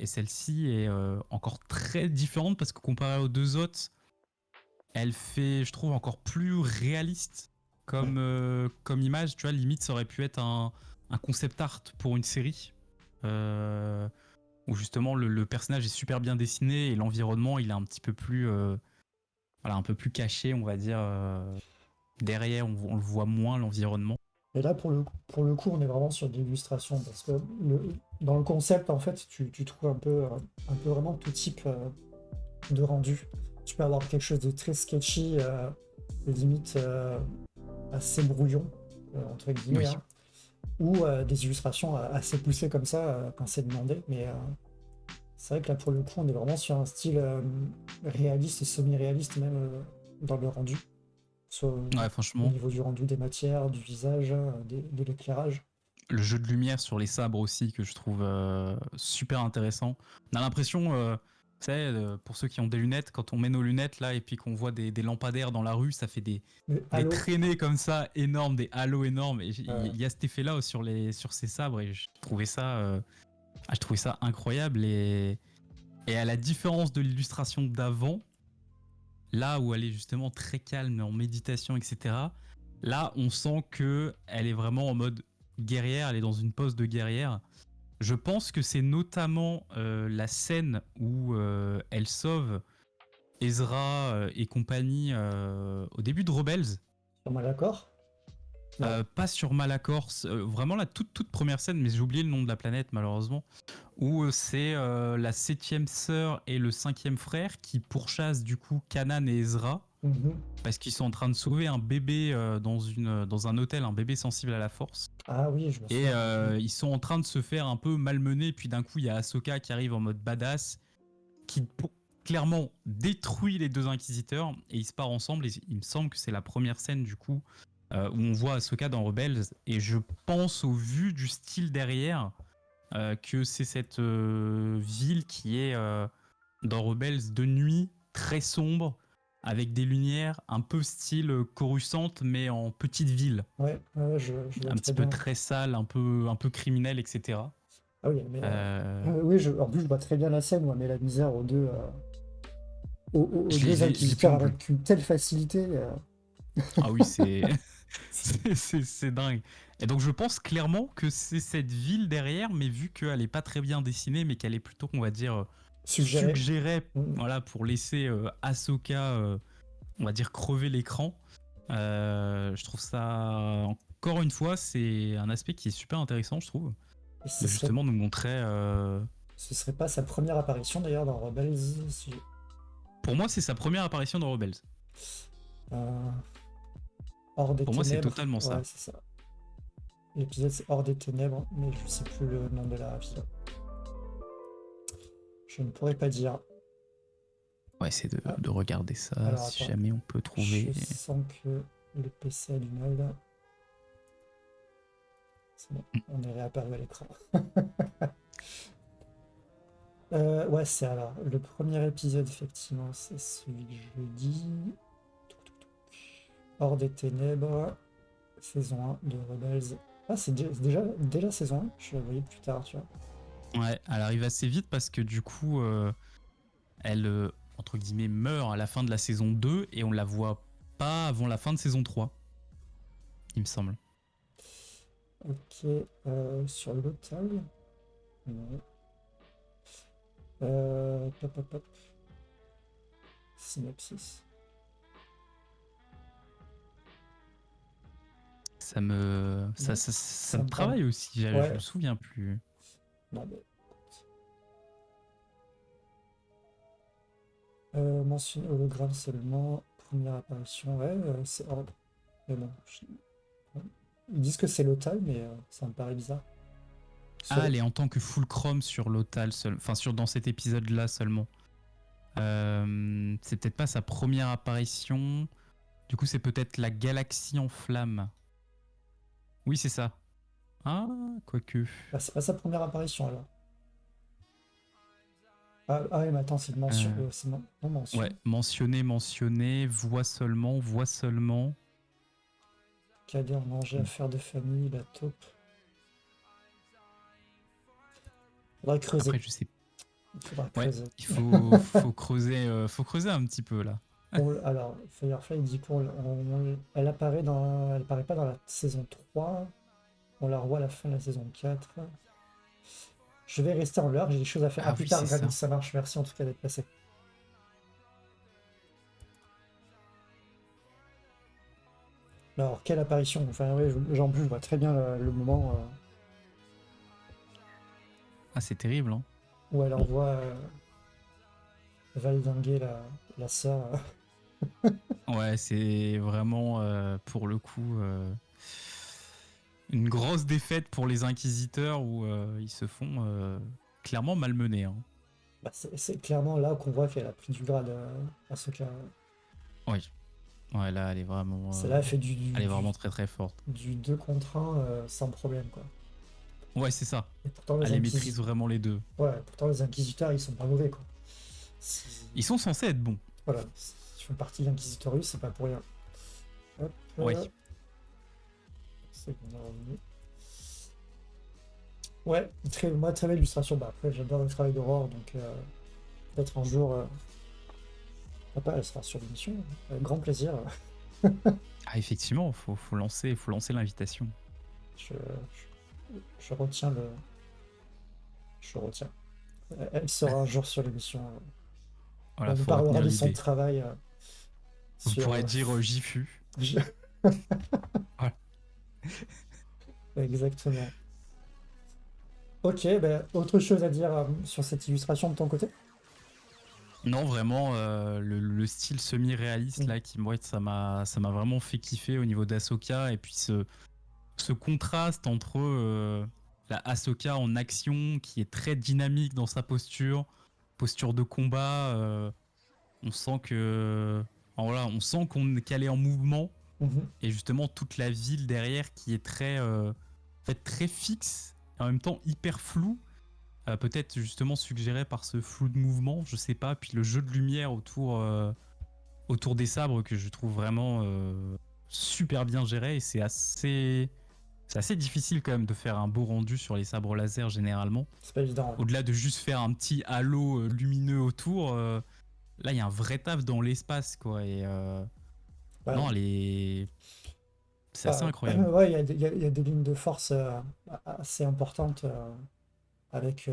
celle-ci est encore très différente parce que comparée aux deux autres, elle fait, je trouve, encore plus réaliste Ouais. comme image. Tu vois, limite, ça aurait pu être un concept art pour une série. où justement le personnage est super bien dessiné et l'environnement il est un petit peu plus, voilà, un peu plus caché, on va dire. Derrière, on le voit moins l'environnement. Et là, pour le coup, on est vraiment sur de l'illustration, parce que dans le concept, en fait, tu trouves un peu vraiment tout type de rendu. Tu peux avoir quelque chose de très sketchy, limite assez brouillon, entre guillemets, Oui, hein, ou des illustrations assez poussées comme ça quand c'est demandé. Mais c'est vrai que là, pour le coup, on est vraiment sur un style réaliste et semi-réaliste, même dans le rendu, soit ouais, au franchement, niveau du rendu des matières, du visage, de l'éclairage. le jeu de lumière sur les sabres aussi que je trouve super intéressant. On a l'impression, tu sais, pour ceux qui ont des lunettes, quand on met nos lunettes là et puis qu'on voit des lampadaires dans la rue, ça fait Mais des Halo, traînées comme ça énormes, des halos énormes. Et euh, il y a cet effet-là sur ces sabres et je trouvais ça incroyable. Et à la différence de l'illustration d'avant, là où elle est justement très calme, en méditation, etc., là, on sent que elle est vraiment en mode guerrière, elle est dans une pose de guerrière. Je pense que c'est notamment la scène où elle sauve Ezra et compagnie au début de Rebels. sur Malacor? Non. Pas sur Malachor, vraiment la toute première scène, mais j'ai oublié le nom de la planète malheureusement, où c'est la septième sœur et le cinquième frère qui pourchassent du coup Kanan et Ezra Mhm. parce qu'ils sont en train de sauver un bébé dans un hôtel, un bébé sensible à la force. Ah oui, je me Et souviens. ils sont en train de se faire un peu malmener. Puis d'un coup, il y a Ahsoka qui arrive en mode badass, qui clairement détruit les deux inquisiteurs. Et ils se partent ensemble. Et il me semble que c'est la première scène du coup où on voit Ahsoka dans Rebels. Et je pense, au vu du style derrière, que c'est cette ville qui est dans Rebels de nuit, très sombre, avec des lumières un peu style Coruscant, mais en petite ville. Ouais, ouais, je vois Un très petit peu bien. très sale, un peu criminel, etc. Ah oui, mais Euh, oui, en plus, je vois très bien la scène où on met la misère aux deux je l'ai plus inquisiteurs non plus. avec une telle facilité. Ah oui, c'est c'est dingue. Et donc je pense clairement que c'est cette ville derrière, mais vu qu'elle est pas très bien dessinée, mais qu'elle est plutôt, on va dire, Suggéré. suggérée, Mm. voilà, pour laisser Ahsoka, on va dire, crever l'écran. Je trouve ça, encore une fois, c'est un aspect qui est super intéressant, je trouve, Et de justement nous montrer. ce serait pas sa première apparition d'ailleurs dans Rebels. Pour moi, c'est sa première apparition dans Rebels. Euh, Hors des Pour moi, c'est ténèbres. totalement Ouais, ça. c'est ça. L'épisode c'est Hors des ténèbres, mais je sais plus le nom de la ville. Je ne pourrais pas dire. On va essayer Ah, de regarder ça, alors si attends. jamais on peut Je trouver. sens que le PC a du mal. C'est bon, on est réapparu à l'écran. Ouais, c'est alors le premier épisode, effectivement, c'est celui que je dis. Hors des ténèbres, saison 1 de Rebels. Ah, c'est déjà saison 1? Je la voyais plus tard, tu vois. Ouais, elle arrive assez vite parce que du coup, elle, entre guillemets, meurt à la fin de la saison 2 et on la voit pas avant la fin de saison 3, il me semble. Ok, sur l'Otal. Non. Pop, pop, pop. Synopsis. Non, Ça ça me me parle. travaille aussi, je me Ouais, souviens plus. non, mais. Mentionné hologramme seulement. Première apparition, ouais, c'est hors. Mais bon, ils disent que c'est l'Otal, mais ça me paraît bizarre. Sur Ah, le- elle est en tant que Fulcrum sur l'Otal, enfin dans cet épisode-là seulement. C'est peut-être pas sa première apparition. Du coup, c'est peut-être la galaxie en flammes. Oui, c'est ça. Ah, quoique. Ah, c'est pas sa première apparition alors. Ah ouais, mais attends, Euh, c'est non ouais, mention. mentionné, voix seulement. Cadet en manger, affaire de famille, la taupe. Faudra creuser. Après, je sais. Il faudra Ouais, creuser. faut creuser un petit peu là. Alors, Firefly dit elle apparaît pas dans la saison 3. On la revoit à la fin de la saison 4. Je vais rester en l'heure, j'ai des choses à faire. À Ah plus oui, tard, c'est Granny, ça. ça marche. Merci en tout cas d'être passé. Alors, quelle apparition. Enfin, ouais, j'en plus, je vois très bien le moment Ah, c'est terrible, hein. où elle envoie valdinguer la sœur. Ouais, c'est vraiment, pour le coup, une grosse défaite pour les inquisiteurs où ils se font clairement malmener, hein. Bah, c'est clairement là qu'on voit qu'elle a pris du grade à ce cas. Oui. Ouais, là, Celle-là, elle fait elle est vraiment très très forte. du 2 contre 1 sans problème, quoi. Ouais, c'est ça. Et pourtant, Elle les maîtrise vraiment les deux. les inquisiteurs, ils sont pas mauvais, quoi. Ils sont censés être bons. Voilà, ils font partie de l'Inquisitorius, c'est pas pour rien. Hop, Oui. c'est bon, on est revenu. Ouais, très belle illustration. Bah, après, j'adore le travail d'Aurore, donc peut-être un jour, pourquoi pas, elle sera sur l'émission. Avec grand plaisir. Ah, effectivement, faut lancer l'invitation. Je, je retiens le. Je retiens. Elle sera un jour sur l'émission. Voilà, Elle nous faut parlera retenir de son l'idée. travail Vous sur. pourrez dire j'y fus. Je- Voilà. Exactement. Ok, ben, autre chose à dire sur cette illustration de ton côté? Non, vraiment, le style semi-réaliste Mm. là, ça m'a vraiment fait kiffer au niveau d'Ahsoka et puis ce contraste entre la Ahsoka en action qui est très dynamique dans sa posture de combat. On sent que, enfin, voilà, on sent qu'elle est en mouvement Mhm. et justement toute la ville derrière qui est en fait, très fixe et en même temps hyper floue. Peut-être justement suggéré par ce flou de mouvement, je sais pas. Puis le jeu de lumière autour des sabres que je trouve vraiment super bien géré et c'est assez difficile quand même de faire un beau rendu sur les sabres laser généralement. C'est pas évident. Au-delà de juste faire un petit halo lumineux autour, là il y a un vrai taf dans l'espace quoi. Et Bah, non, c'est assez bah, incroyable. ouais, il y a des lignes de force assez importantes avec.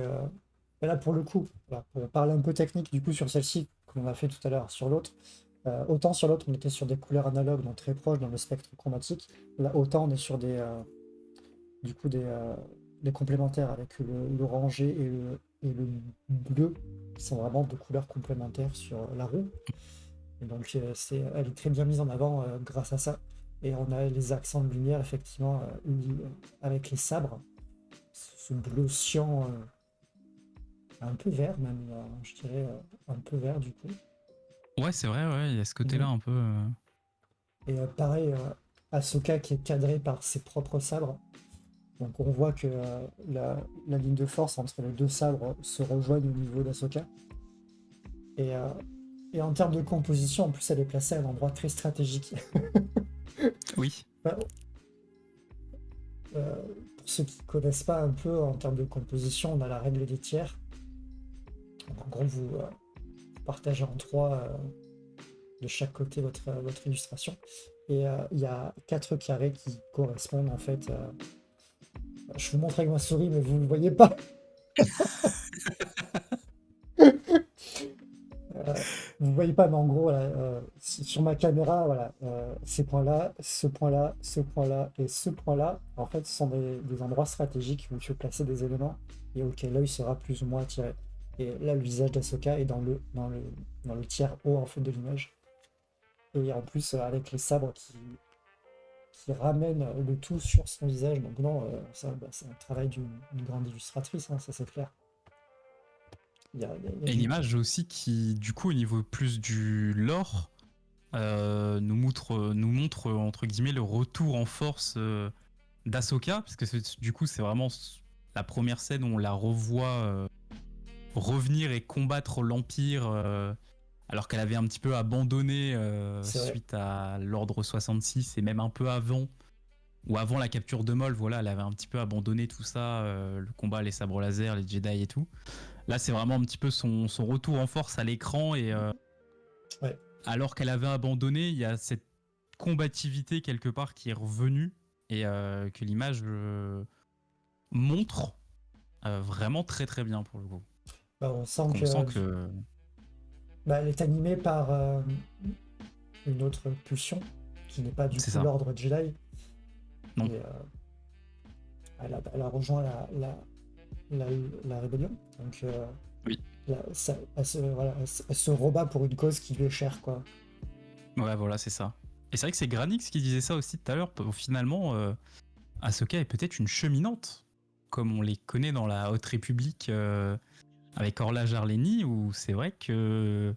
Mais là, pour le coup, voilà, pour parler un peu technique du coup sur celle-ci, comme on a fait tout à l'heure sur l'autre, autant sur l'autre, on était sur des couleurs analogues, donc très proches dans le spectre chromatique. Là, autant on est sur du coup, des complémentaires avec l'orangé et le bleu, qui sont vraiment deux couleurs complémentaires sur la roue. Et donc, elle est très bien mise en avant grâce à ça. Et on a les accents de lumière, effectivement, avec les sabres. Ce bleu cyan, un peu vert, même, je dirais, un peu vert, du coup. Ouais, c'est vrai, ouais, il y a ce côté-là Mhm. un peu. Et pareil, Ahsoka qui est cadrée par ses propres sabres. Donc on voit que la ligne de force entre les deux sabres se rejoignent au niveau d'Ahsoka. Et, euh, et en termes de composition, en plus, elle est placée à un endroit très stratégique. Oui, Bah, pour ceux qui ne connaissent pas un peu en termes de composition, on a la règle des tiers. Donc, en gros, vous partagez en trois de chaque côté votre illustration. Et il y a 4 carrés qui correspondent en fait. Je vous montre avec ma souris, mais vous ne le voyez pas. Vous ne voyez pas, mais en gros, voilà, sur ma caméra, voilà, ces points-là, ce point-là, ce point-là et ce point-là, en fait, ce sont des endroits stratégiques où tu peux placer des éléments et auquel l'œil sera plus ou moins attiré. Et là, le visage d'Ahsoka est dans le tiers haut en fait, de l'image. Et en plus, avec les sabres qui ramènent le tout sur son visage. Donc non, ça, bah, c'est un travail d'une grande illustratrice, hein, ça c'est clair. Il y a et du... l'image aussi qui, du coup, au niveau plus du lore, nous montre entre guillemets le retour en force d'Ahsoka, parce que du coup c'est vraiment la première scène où on la revoit revenir et combattre l'Empire alors qu'elle avait un petit peu abandonné C'est vrai. suite à l'Ordre 66 et même un peu avant, ou avant la capture de Maul, voilà, elle avait un petit peu abandonné tout ça, le combat, les sabres laser, les Jedi et tout. Là c'est vraiment un petit peu son retour en force à l'écran et Ouais. alors qu'elle avait abandonné, il y a cette combativité quelque part qui est revenue et que l'image montre vraiment très très bien pour le coup. Bah, on sent Donc on que sent que elle est animée par une autre pulsion, qui n'est pas du c'est coup ça. l'ordre Jedi. Non. Et elle a rejoint la, la rébellion. Donc Oui. voilà, elle se rebat pour une cause qui lui est chère, quoi. Ouais, voilà, c'est ça. Et c'est vrai que c'est Granix qui disait ça aussi tout à l'heure. Finalement, Ahsoka est peut-être une cheminante, comme on les connaît dans la Haute République avec Orla Jarleni, où c'est vrai que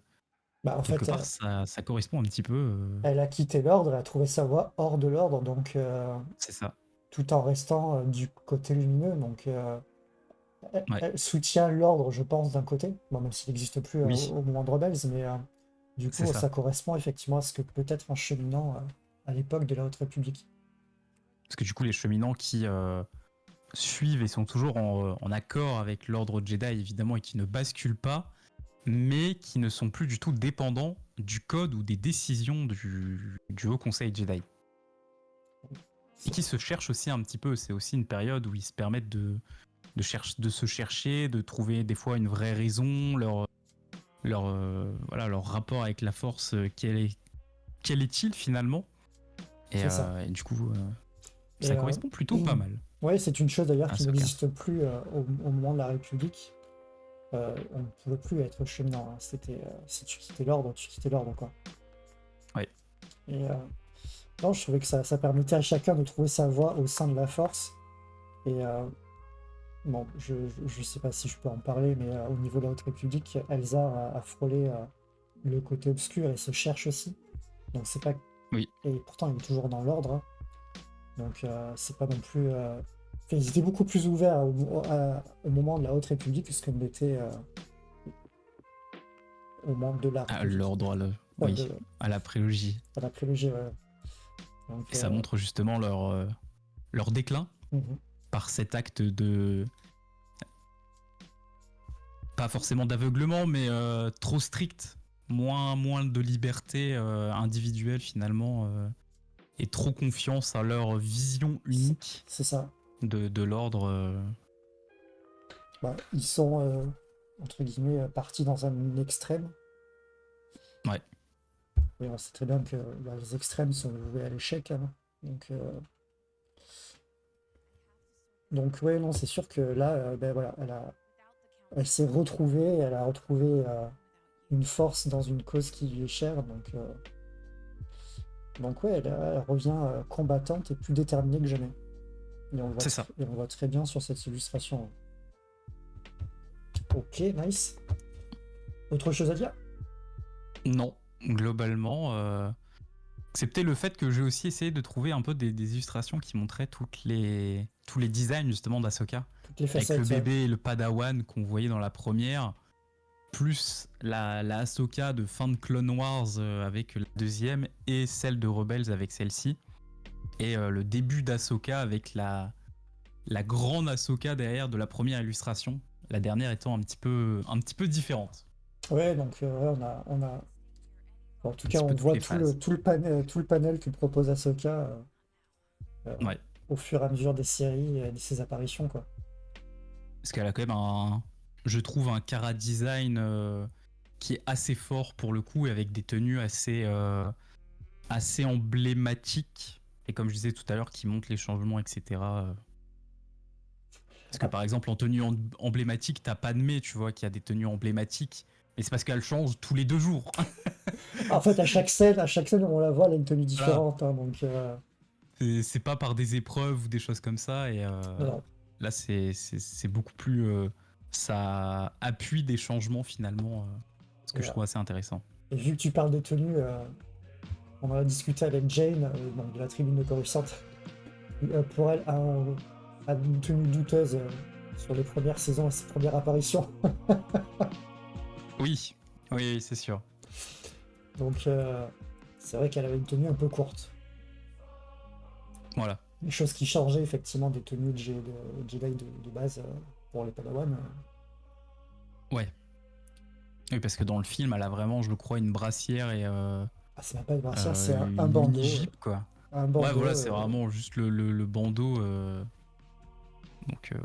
Bah, en quelque fait, part ça correspond un petit peu. elle a quitté l'ordre, elle a trouvé sa voie hors de l'ordre, donc C'est ça. tout en restant du côté lumineux. Donc Ouais. elle soutient l'ordre, je pense, d'un côté, bon, même s'il n'existe plus Oui, au moment de Rebels, mais du c'est coup, ça. ça correspond effectivement à ce que peut être un cheminant à l'époque de la Haute République. Parce que du coup, les cheminants qui suivent et sont toujours en accord avec l'ordre Jedi, évidemment, et qui ne basculent pas, mais qui ne sont plus du tout dépendants du code ou des décisions du Haut Conseil Jedi. Et qui se cherchent aussi un petit peu. C'est aussi une période où ils se permettent de se chercher, de trouver des fois une vraie raison, voilà, leur rapport avec la force, quel est-il finalement C'est ça. et du coup, Et ça correspond plutôt pas mal ouais, c'est une chose d'ailleurs à qui Ahsoka. n'existe plus au moment de la République. On ne pouvait plus être cheminant, hein. C'était si tu quittais l'ordre, tu quittais l'ordre, quoi. Ouais, Et non, je trouvais que ça permettait à chacun de trouver sa voie au sein de la force. Et bon, je sais pas si je peux en parler, mais au niveau de la Haute République, Elsa a frôlé le côté obscur et se cherche aussi. Donc c'est pas. oui, Et pourtant, il est toujours dans l'ordre, hein. Donc c'est pas non plus. Enfin, ils étaient beaucoup plus ouverts au moment de la Haute République que ce qu'on était au moment de la à République. l'ordre, Enfin, oui, à la prélogie. à la prélogie, ouais. Donc, Et ça montre justement leur déclin mhm. par cet acte de pas forcément d'aveuglement, mais trop strict, moins de liberté individuelle finalement, et trop confiance à leur vision unique C'est ça. de l'ordre. Bah, ils sont, entre guillemets, partis dans un extrême. Ouais, Et on sait très bien que bah, les extrêmes sont voués à l'échec, hein. Donc, ouais, non, c'est sûr que là, ben voilà, elle s'est retrouvée, elle a retrouvé une force dans une cause qui lui est chère. Donc ouais, elle revient combattante et plus déterminée que jamais. Et c'est ça. et on voit très bien sur cette illustration. Ok, nice. Autre chose à dire? Non, globalement, excepté le fait que j'ai aussi essayé de trouver un peu des illustrations qui montraient tous les designs justement d'Ahsoka. Toutes les Avec le facettes, ouais. bébé et le padawan qu'on voyait dans la première, plus la Ahsoka de fin de Clone Wars avec la deuxième, et celle de Rebels avec celle-ci. Et le début d'Ahsoka avec la grande Ahsoka derrière de la première illustration, la dernière étant un petit peu différente. Ouais, donc ouais, en tout Un cas, petit on peu toutes voit les phases. tout le panel que propose Ahsoka euh, Ouais. au fur et à mesure des séries et de ses apparitions, quoi. Parce qu'elle a quand même je trouve un chara design qui est assez fort pour le coup, et avec des tenues assez emblématiques. Et comme je disais tout à l'heure, qui montrent les changements, etc. Parce que Ah, par exemple, en tenue emblématique, t'as Padmé, tu vois, qui a des tenues emblématiques. Mais c'est parce qu'elle change tous les 2 jours. en fait, à chaque scène où on la voit, elle a une tenue Voilà. différente, hein, donc C'est pas par des épreuves ou des choses comme ça. Et non. là, c'est beaucoup plus. Ça appuie des changements finalement. Ce Et, que je trouve assez intéressant. et vu que tu parles des tenues, on en a discuté avec Jane, donc de la tribune de Coruscant. Pour elle, a une tenue douteuse sur les premières saisons et ses premières apparitions. Oui, oui, c'est sûr. Donc, c'est vrai qu'elle avait une tenue un peu courte. Voilà. Des choses qui changeaient effectivement des tenues de Jedi de base pour les Padawan. Ouais. Oui, parce que dans le film, elle a vraiment, je le crois, une brassière et Ah, c'est même pas une brassière, c'est un une mini bandeau. jupe, quoi. Un Ouais, voilà, bandeau. c'est vraiment juste le bandeau. Donc, ouais.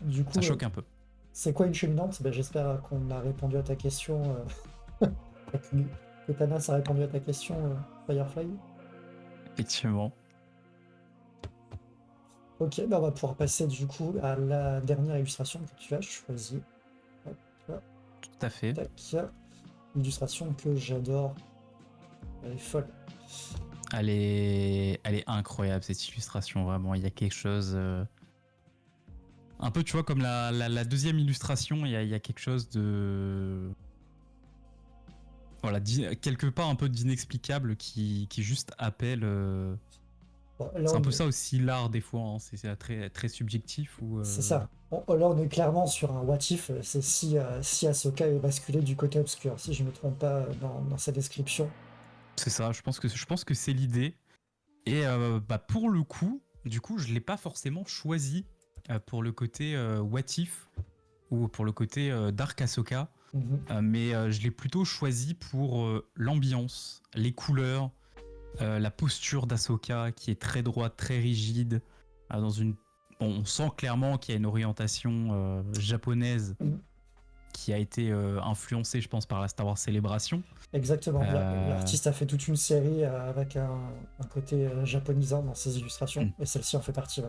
Du Ça coup, choque un peu. c'est quoi une cheminante? Ben, j'espère qu'on a répondu à ta question, que que Thanas a répondu à ta question, Firefly. Effectivement. Ok, ben on va pouvoir passer du coup à la dernière illustration que tu as choisie. Hop, là, Tout à fait. tac. Illustration que j'adore. Elle est folle. Elle est incroyable cette illustration, vraiment. Il y a quelque chose. Un peu, tu vois, comme la deuxième illustration, il y a quelque chose de. Voilà, quelque part un peu d'inexplicable qui juste appelle. Bon, là, C'est un on peu est... ça aussi l'art des fois, hein. C'est très, très subjectif. C'est ça. Bon, là, on est clairement sur un what if. C'est si Ahsoka est basculée du côté obscur, si je ne me trompe pas dans sa description. C'est ça, je pense que c'est l'idée. Et bah, pour le coup, du coup, je l'ai pas forcément choisi pour le côté what if ou pour le côté Dark Ahsoka. Mhm. Mais je l'ai plutôt choisi pour l'ambiance, les couleurs, la posture d'Ahsoka qui est très droite, très rigide. Dans une... Bon, on sent clairement qu'il y a une orientation japonaise Mhm. qui a été influencée, je pense, par la Star Wars Célébration. Exactement. Euh, L'artiste a fait toute une série avec un côté japonisant dans ses illustrations, et celle-ci en fait partie. Ouais.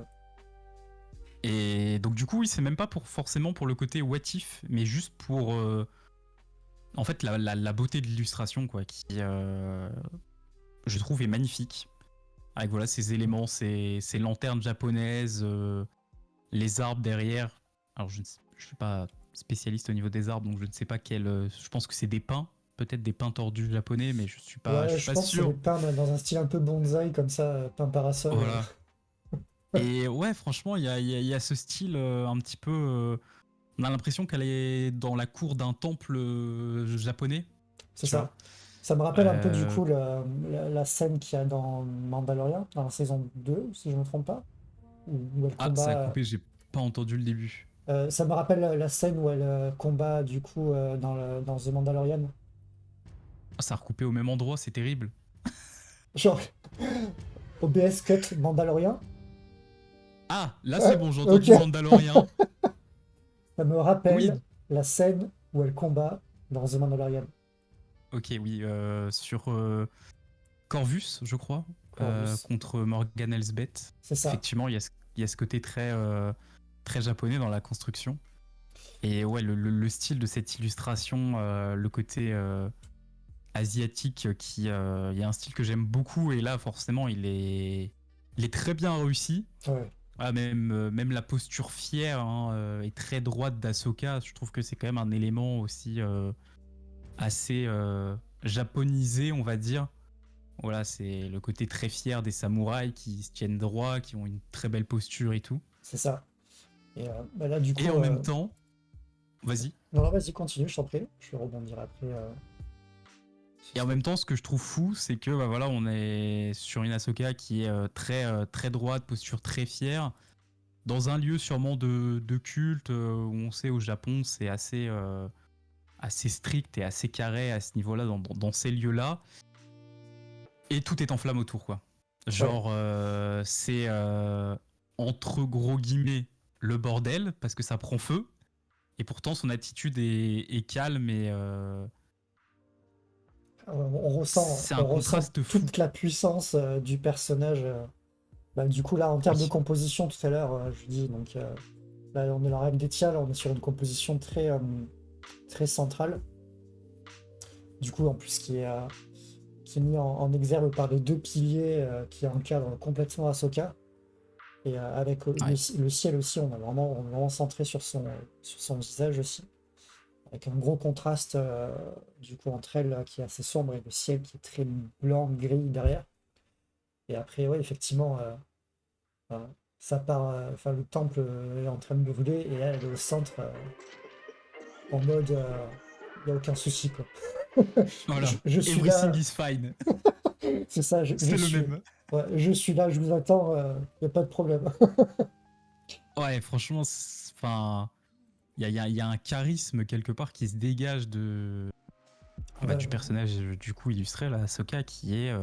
Et donc du coup, oui, c'est même pas forcément pour le côté what if, mais juste pour en fait la beauté de l'illustration, quoi, qui je trouve est magnifique. Avec voilà ces éléments, ces lanternes japonaises, les arbres derrière. Alors je suis pas spécialiste au niveau des arbres, donc je ne sais pas quel. Je pense que c'est des pins, peut-être des pins tordus japonais, mais je Ouais, suis je pas pense que c'est des sûr. pins dans un style un peu bonsaï, comme ça, peint parasol. Voilà. Et ouais, franchement, il y a ce style un petit peu. On a l'impression qu'elle est dans la cour d'un temple japonais, C'est tu vois. ça. Ça me rappelle un peu du Euh, coup la scène qu'il y a dans Mandalorian, dans la saison 2, si je ne me trompe pas, où elle Ah, ça a combat. coupé, j'ai pas entendu le début. Ça me rappelle la scène où elle combat du coup dans The Mandalorian. Ah, ça a recoupé au même endroit, c'est terrible. Genre, OBS cut Mandalorian. Ah, là c'est bon, j'ai Ok, entendu Mandalorien. ça me rappelle Oui, la scène où elle combat dans The Mandalorian. ok, oui, sur Corvus, je crois, Corvus. contre Morgan Elsbeth. C'est ça. Effectivement, il y a ce côté très, très japonais dans la construction. Et ouais, le style de cette illustration, le côté asiatique, il y a un style que j'aime beaucoup. Et là, forcément, il est très bien réussi. Ouais, Ah, même la posture fière, hein, et très droite d'Ahsoka, je trouve que c'est quand même un élément aussi assez japonisé, on va dire. Voilà, c'est le côté très fier des samouraïs qui se tiennent droit, qui ont une très belle posture et tout. c'est ça. Et bah là, du Et coup, en même temps, vas-y. non, vas-y, continue, je t'en prie. Je vais rebondir après sur Et ce en que même temps, ce que je trouve fou, c'est que bah voilà, on est sur une Ahsoka qui est très très droite, posture très fière, dans un lieu sûrement de culte où on sait au Japon c'est assez strict et assez carré à ce niveau-là, dans ces lieux-là. Et tout est en flamme autour, quoi. Ouais, Genre, c'est entre gros guillemets le bordel, parce que ça prend feu. Et pourtant, son attitude est calme et c'est on un ressent contraste fou. toute la puissance du personnage. Bah, du coup, là, en termes de Oui. composition, tout à l'heure, je dis, donc là, on est dans la reine des Tials, on est sur une composition très centrale. Du coup, en plus, qui est mis en exergue par les deux piliers qui encadrent complètement Ahsoka. Et avec Ouais. le ciel aussi, on est vraiment centré sur son visage aussi. Avec un gros contraste du coup entre elle qui est assez sombre et le ciel qui est très blanc, gris derrière. Et après, ouais, effectivement, euh, ça part, enfin, le temple est en train de brûler et elle est au centre en mode il n'y a aucun souci quoi. Voilà. Je suis Everything là, is fine. c'est ça, C'est le même. ouais, je suis là, je vous attends, il n'y a pas de problème. Ouais, franchement, enfin, il y a un charisme quelque part qui se dégage Ouais, du personnage du coup illustré, là, Ahsoka, qui est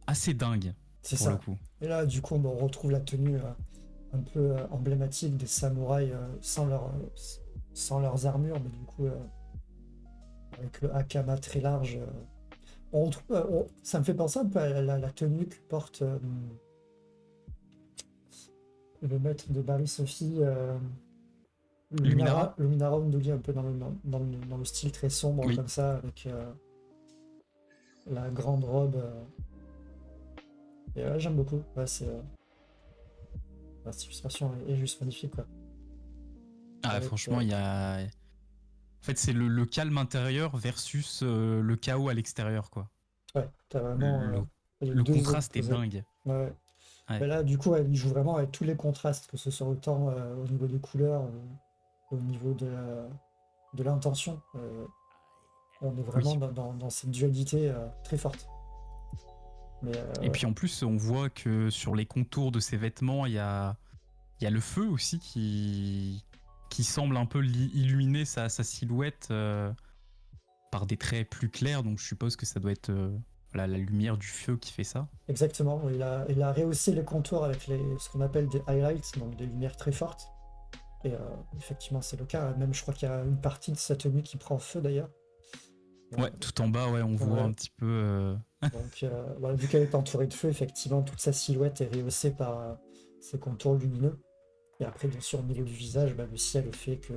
assez dingue c'est pour le ça. coup. Et là, du coup, bon, on retrouve la tenue un peu emblématique des samouraïs sans leurs armures, mais du coup, avec le hakama très large. Ça me fait penser un peu à la tenue que porte le maître de Bari-Sophie, Luminara? Luminara Unduli, un peu dans le style très sombre Oui. comme ça, avec la grande robe. Et j'aime beaucoup. Ouais, cette illustration est juste magnifique, quoi. Ah, Avec, franchement, il y a. En fait, c'est le calme intérieur versus le chaos à l'extérieur, quoi. ouais, t'as vraiment Le, les le deux contraste est opposés. dingue. Ouais, ouais. Ouais. Mais là, du coup, il joue vraiment avec tous les contrastes, que ce soit autant au niveau des couleurs, au niveau de l'intention. On est vraiment Oui. dans cette dualité très forte. Mais Et puis en plus, on voit que sur les contours de ses vêtements, il y a le feu aussi qui semble un peu illuminer sa silhouette par des traits plus clairs. Donc je suppose que ça doit être voilà, la lumière du feu qui fait ça. exactement, il a rehaussé les contours avec ce qu'on appelle des highlights, donc des lumières très fortes. Et effectivement, c'est le cas. Même, je crois qu'il y a une partie de sa tenue qui prend feu d'ailleurs. Ouais, tout en bas, ouais, on voit un Ouais. petit peu. Donc, voilà, vu qu'elle est entourée de feu, effectivement, toute sa silhouette est rehaussée par ses contours lumineux. Et après, bien sûr, au milieu du visage, le ciel fait que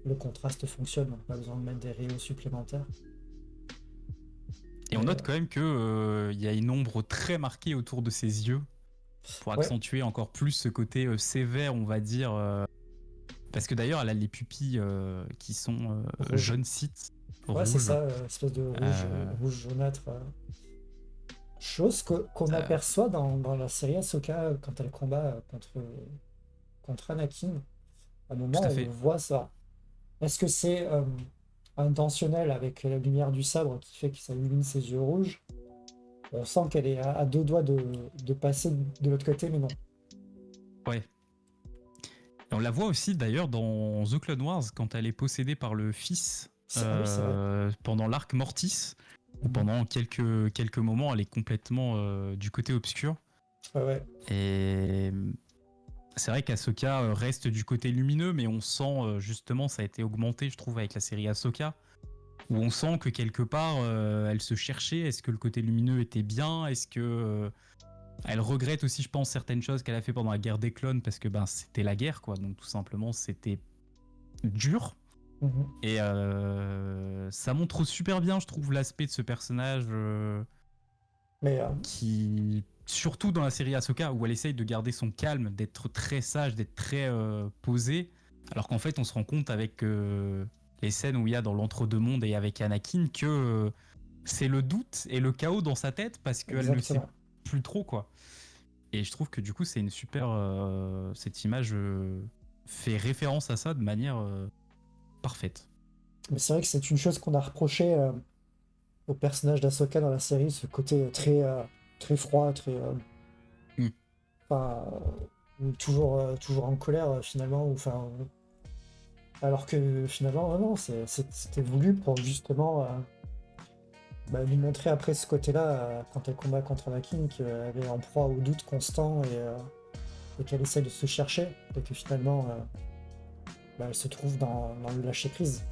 le contraste fonctionne, donc pas besoin de mettre des rayons supplémentaires. Et on Mais note quand même que il y a une ombre très marquée autour de ses yeux pour ouais, accentuer encore plus ce côté sévère, on va dire. Parce que d'ailleurs, elle a les pupilles qui sont rouge. jaune cite, Ouais, c'est rouge. ça, espèce de Euh, rouge jaunâtre. Chose qu'on ça- aperçoit dans la série Ahsoka quand elle combat contre Anakin. À un tout moment, à on fait. voit ça. Est-ce que c'est intentionnel avec la lumière du sabre qui fait que ça illumine ses yeux rouges? On sent qu'elle est à deux doigts de passer de l'autre côté, mais non. Ouais. Et on la voit aussi d'ailleurs dans The Clone Wars quand elle est possédée par le fils Ah oui, c'est vrai. pendant l'arc Mortis, où Mhm. pendant quelques moments elle est complètement du côté obscur. Ouais, ouais, Et c'est vrai qu'Ahsoka reste du côté lumineux, mais on sent justement, ça a été augmenté, je trouve, avec la série Ahsoka, où on sent que quelque part, elle se cherchait. Est-ce que le côté lumineux était bien? Est-ce que elle regrette aussi, je pense, certaines choses qu'elle a fait pendant la guerre des clones, parce que ben c'était la guerre, quoi. Donc tout simplement, c'était dur. mhm. Et ça montre super bien, je trouve, l'aspect de ce personnage Mais qui, surtout dans la série Ahsoka, où elle essaye de garder son calme, d'être très sage, d'être très posée, alors qu'en fait, on se rend compte avec les scènes où il y a dans l'entre-deux-mondes et avec Anakin que c'est le doute et le chaos dans sa tête parce qu'elle ne sait exactement. plus trop, quoi. Et je trouve que du coup, c'est une super. Cette image fait référence à ça de manière parfaite. Mais c'est vrai que c'est une chose qu'on a reproché au personnage d'Ahsoka dans la série, ce côté très froid, Mm. enfin, toujours en colère finalement, enfin, alors que finalement, non, c'était voulu pour justement lui montrer après ce côté-là, quand elle combat contre Anakin, qu'elle est en proie au doute constant et qu'elle essaie de se chercher, et que finalement, elle se trouve dans le lâcher-prise.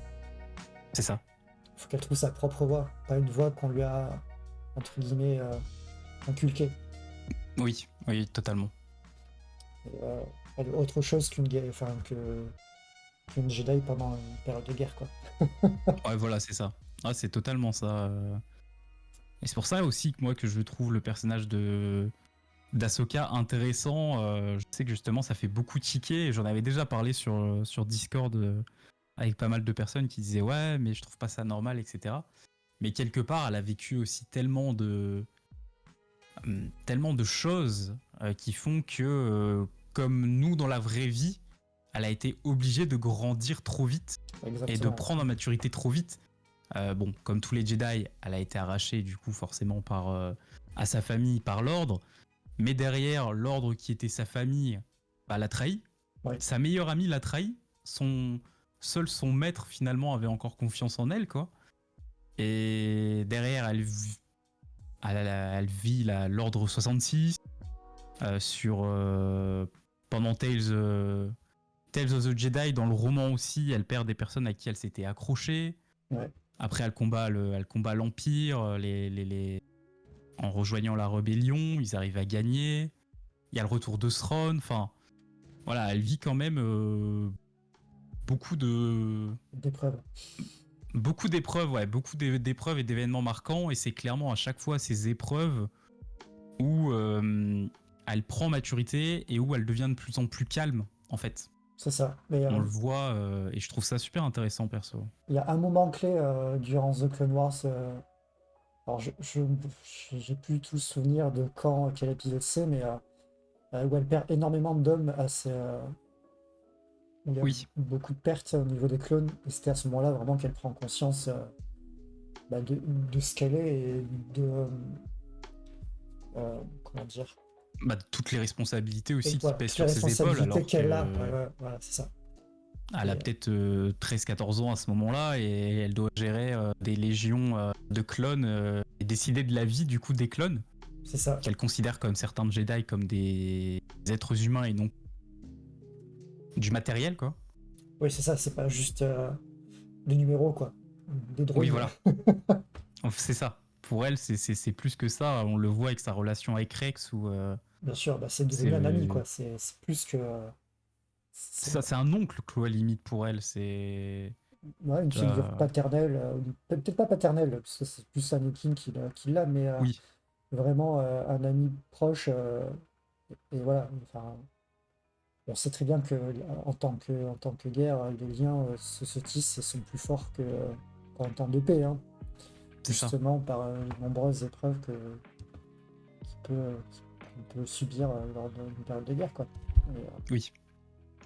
C'est ça. Il faut qu'elle trouve sa propre voie, pas une voie qu'on lui a, entre guillemets, inculquée. Oui, oui, totalement. Elle est autre chose qu'une Jedi pendant une période de guerre, quoi. Ouais, voilà, c'est ça. Ah, c'est totalement ça. Et c'est pour ça aussi que moi que je trouve le personnage de d'Ahsoka intéressant. Je sais que justement ça fait beaucoup tiquer. J'en avais déjà parlé sur Discord avec pas mal de personnes qui disaient ouais, mais je trouve pas ça normal, etc. Mais quelque part, elle a vécu aussi tellement de choses qui font que, comme nous dans la vraie vie, elle a été obligée de grandir trop vite et de Exactement. prendre en maturité trop vite. Bon, comme tous les Jedi, elle a été arrachée du coup forcément à sa famille par l'ordre, mais derrière l'ordre qui était sa famille, bah, l'a trahi. Ouais, Sa meilleure amie l'a trahi. Seul son maître finalement avait encore confiance en elle, quoi. Et derrière, elle vit l'ordre 66 sur pendant Tales of the Jedi, dans le roman aussi, elle perd des personnes à qui elle s'était accrochée. Ouais. Après, elle combat l'Empire, en rejoignant la rébellion, ils arrivent à gagner. Il y a le retour de Thrawn. Enfin, voilà, elle vit quand même beaucoup D'épreuves. d'épreuves, ouais, d'épreuves et d'événements marquants. Et c'est clairement à chaque fois ces épreuves où elle prend maturité et où elle devient de plus en plus calme, en fait. C'est ça. Mais On le voit et je trouve ça super intéressant, perso. il y a un moment clé durant The Clone Wars. Alors, j'ai plus tout souvenir de quel épisode c'est, mais où elle perd énormément d'hommes où il y a Oui, beaucoup de pertes au niveau des clones. Et c'était à ce moment-là vraiment qu'elle prend conscience de ce qu'elle est et comment dire. bah, toutes les responsabilités aussi qui Voilà, pèsent toutes les sur ses épaules, responsabilités alors qu'elle a. que Voilà, c'est ça. elle a Et, peut-être 13-14 ans à ce moment-là et elle doit gérer des légions de clones et décider de la vie du coup des clones c'est ça. qu'elle considère comme certains Jedi comme des êtres humains et non du matériel, quoi. Oui, c'est ça. C'est pas juste des numéros, quoi. Des Oui, droïdes. voilà. C'est ça. Pour elle, c'est plus que ça. On le voit avec sa relation avec Rex où Bien sûr, bah, c'est c'est devenu un ami, quoi. C'est plus que. C'est ça, c'est un oncle, quoi, limite pour elle. ouais, une figure Euh, paternelle. Peut-être pas paternelle, parce que c'est plus Anakin qui l'a, mais oui, vraiment un ami proche. Et voilà. Enfin, on sait très bien que en tant que guerre, les liens se tissent et sont plus forts qu'en temps de paix, hein. c'est ça. Justement par les nombreuses épreuves qu'on peut subir lors d'une période de guerre, quoi. Et, Oui.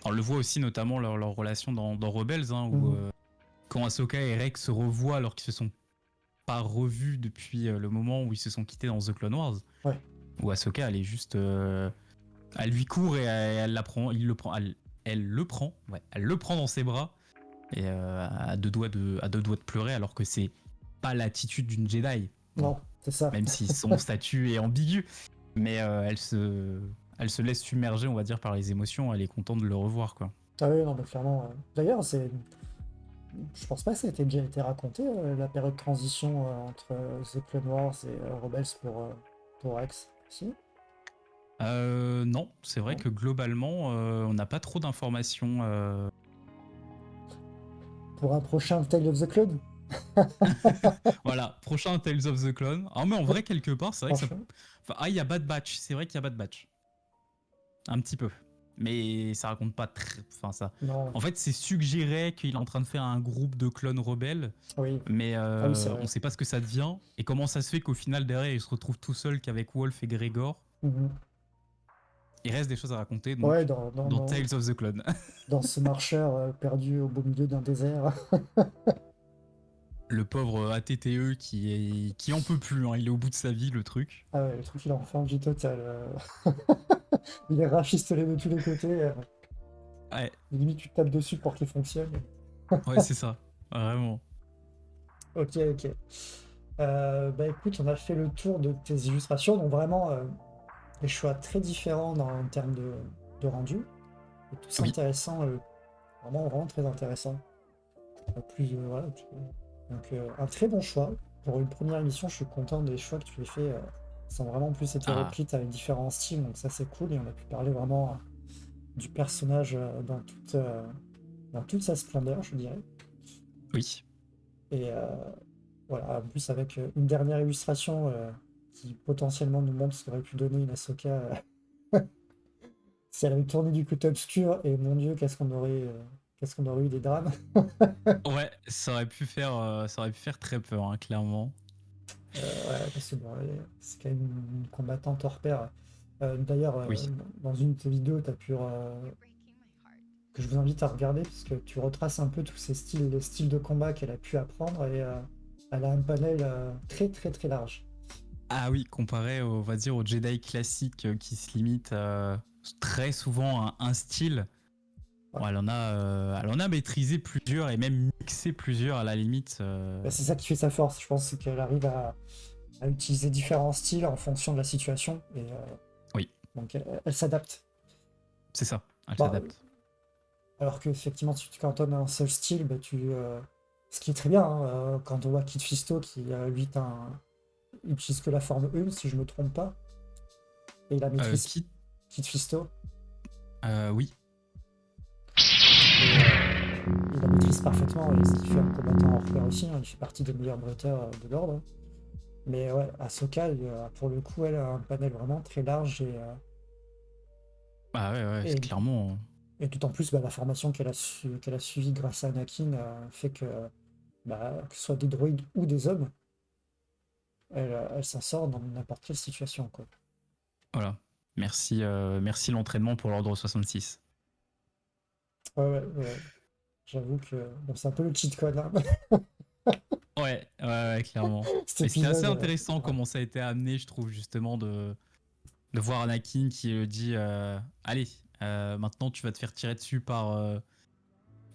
On le voit aussi notamment leur relation dans Rebels, hein, où mhm. quand Ahsoka et Rex se revoient alors qu'ils se sont pas revus depuis le moment où ils se sont quittés dans The Clone Wars, Ouais, où Ahsoka elle est juste, elle lui court et elle la prend, elle le prend, ouais, elle le prend dans ses bras et à deux doigts de pleurer alors que c'est pas l'attitude d'une Jedi. Bon, non, c'est ça. même si son statut est ambigu, mais elle se laisse submerger, on va dire, par les émotions. Elle est contente de le revoir, quoi. Ah oui, non, mais clairement. D'ailleurs, je pense pas que ça ait déjà été raconté, la période de transition entre The Clone Wars et Rebels pour Rex. Si? Non, c'est vrai Non. que globalement, on n'a pas trop d'informations. Pour un prochain Tale of the Clone? Voilà, prochain Tales of the Clone. Ah, mais en vrai, quelque part, c'est vrai que ça. Franchement. Enfin, ah, il y a Bad Batch. C'est vrai qu'il y a Bad Batch. Un petit peu. Mais ça raconte pas très. Enfin, ça. Non. En fait, c'est suggéré qu'il est en train de faire un groupe de clones rebelles, Oui. mais Ah oui, c'est on vrai. sait pas ce que ça devient. Et comment ça se fait qu'au final, derrière, il se retrouve tout seul qu'avec Wolf et Gregor. Mhm. Il reste des choses à raconter, Ouais, donc, dans Tales of the Clone. dans ce marcheur perdu au beau milieu d'un désert. Le pauvre ATTE qui en peut plus, hein. Il est au bout de sa vie, le truc. Ah ouais, le truc, il est en fin de vie totale. Il est rafistolé de tous les côtés. Ouais, Limite, tu te tapes dessus pour qu'il fonctionne. ouais, c'est ça. Vraiment. Ok, ok. Bah écoute, on a fait le tour de tes illustrations, donc vraiment des choix très différents en termes de rendu. Et tous Oui. intéressants, vraiment, vraiment très intéressants. Voilà, donc un très bon choix. Pour une première émission, je suis content des choix que tu as fait. Ils ont vraiment plus été Ah, reprises avec différents styles, donc ça c'est cool. Et on a pu parler vraiment du personnage dans toute sa splendeur, je dirais. oui. Et voilà, en plus avec une dernière illustration qui potentiellement nous montre ce qu'aurait pu donner une Ahsoka si elle avait tourné du côté obscur. Et mon Dieu, qu'est-ce qu'on aurait eu des drames. Ouais, ça aurait pu faire très peur, hein, clairement. Ouais, parce que bon, c'est quand même une combattante hors pair. D'ailleurs, Oui. dans une de tes vidéos, que je vous invite à regarder, parce que tu retraces un peu tous ces styles, les styles de combat qu'elle a pu apprendre, et elle a un panel très très très large. Ah oui, comparé, on va dire, aux Jedi classiques qui se limitent très souvent à un style. Ouais. Bon, elle en a maîtrisé plusieurs et même mixé plusieurs à la limite. Bah, c'est ça qui fait sa force, je pense, c'est qu'elle arrive à utiliser différents styles en fonction de la situation, et Oui, donc elle s'adapte. C'est ça, elle Bah, s'adapte. alors que effectivement, si tu te cantonnes à un seul style, bah, ce qui est très bien, hein, quand on voit Kid Fisto qui, lui, il utilise que la forme 1, si je me trompe pas, et il la maîtrise, Qui Kid Fisto, Oui. et il la maîtrise parfaitement, et ce qui fait un combattant hors pair aussi, hein, il fait partie des meilleurs bretteurs de l'ordre. Mais ouais, Ahsoka, pour le coup, elle a un panel vraiment très large, Ah ouais, c'est et, clairement. et d'autant plus bah, la formation qu'elle a suivie grâce à Anakin fait que ce soit des droïdes ou des hommes, elle s'en sort dans n'importe quelle situation, quoi. Voilà. Merci l'entraînement pour l'ordre 66. Ouais. J'avoue que bon, c'est un peu le cheat code, hein. Ouais, clairement. Cet Mais c'était assez épisode. intéressant Ouais. comment ça a été amené, je trouve, justement, de voir Anakin qui dit allez, maintenant tu vas te faire tirer dessus par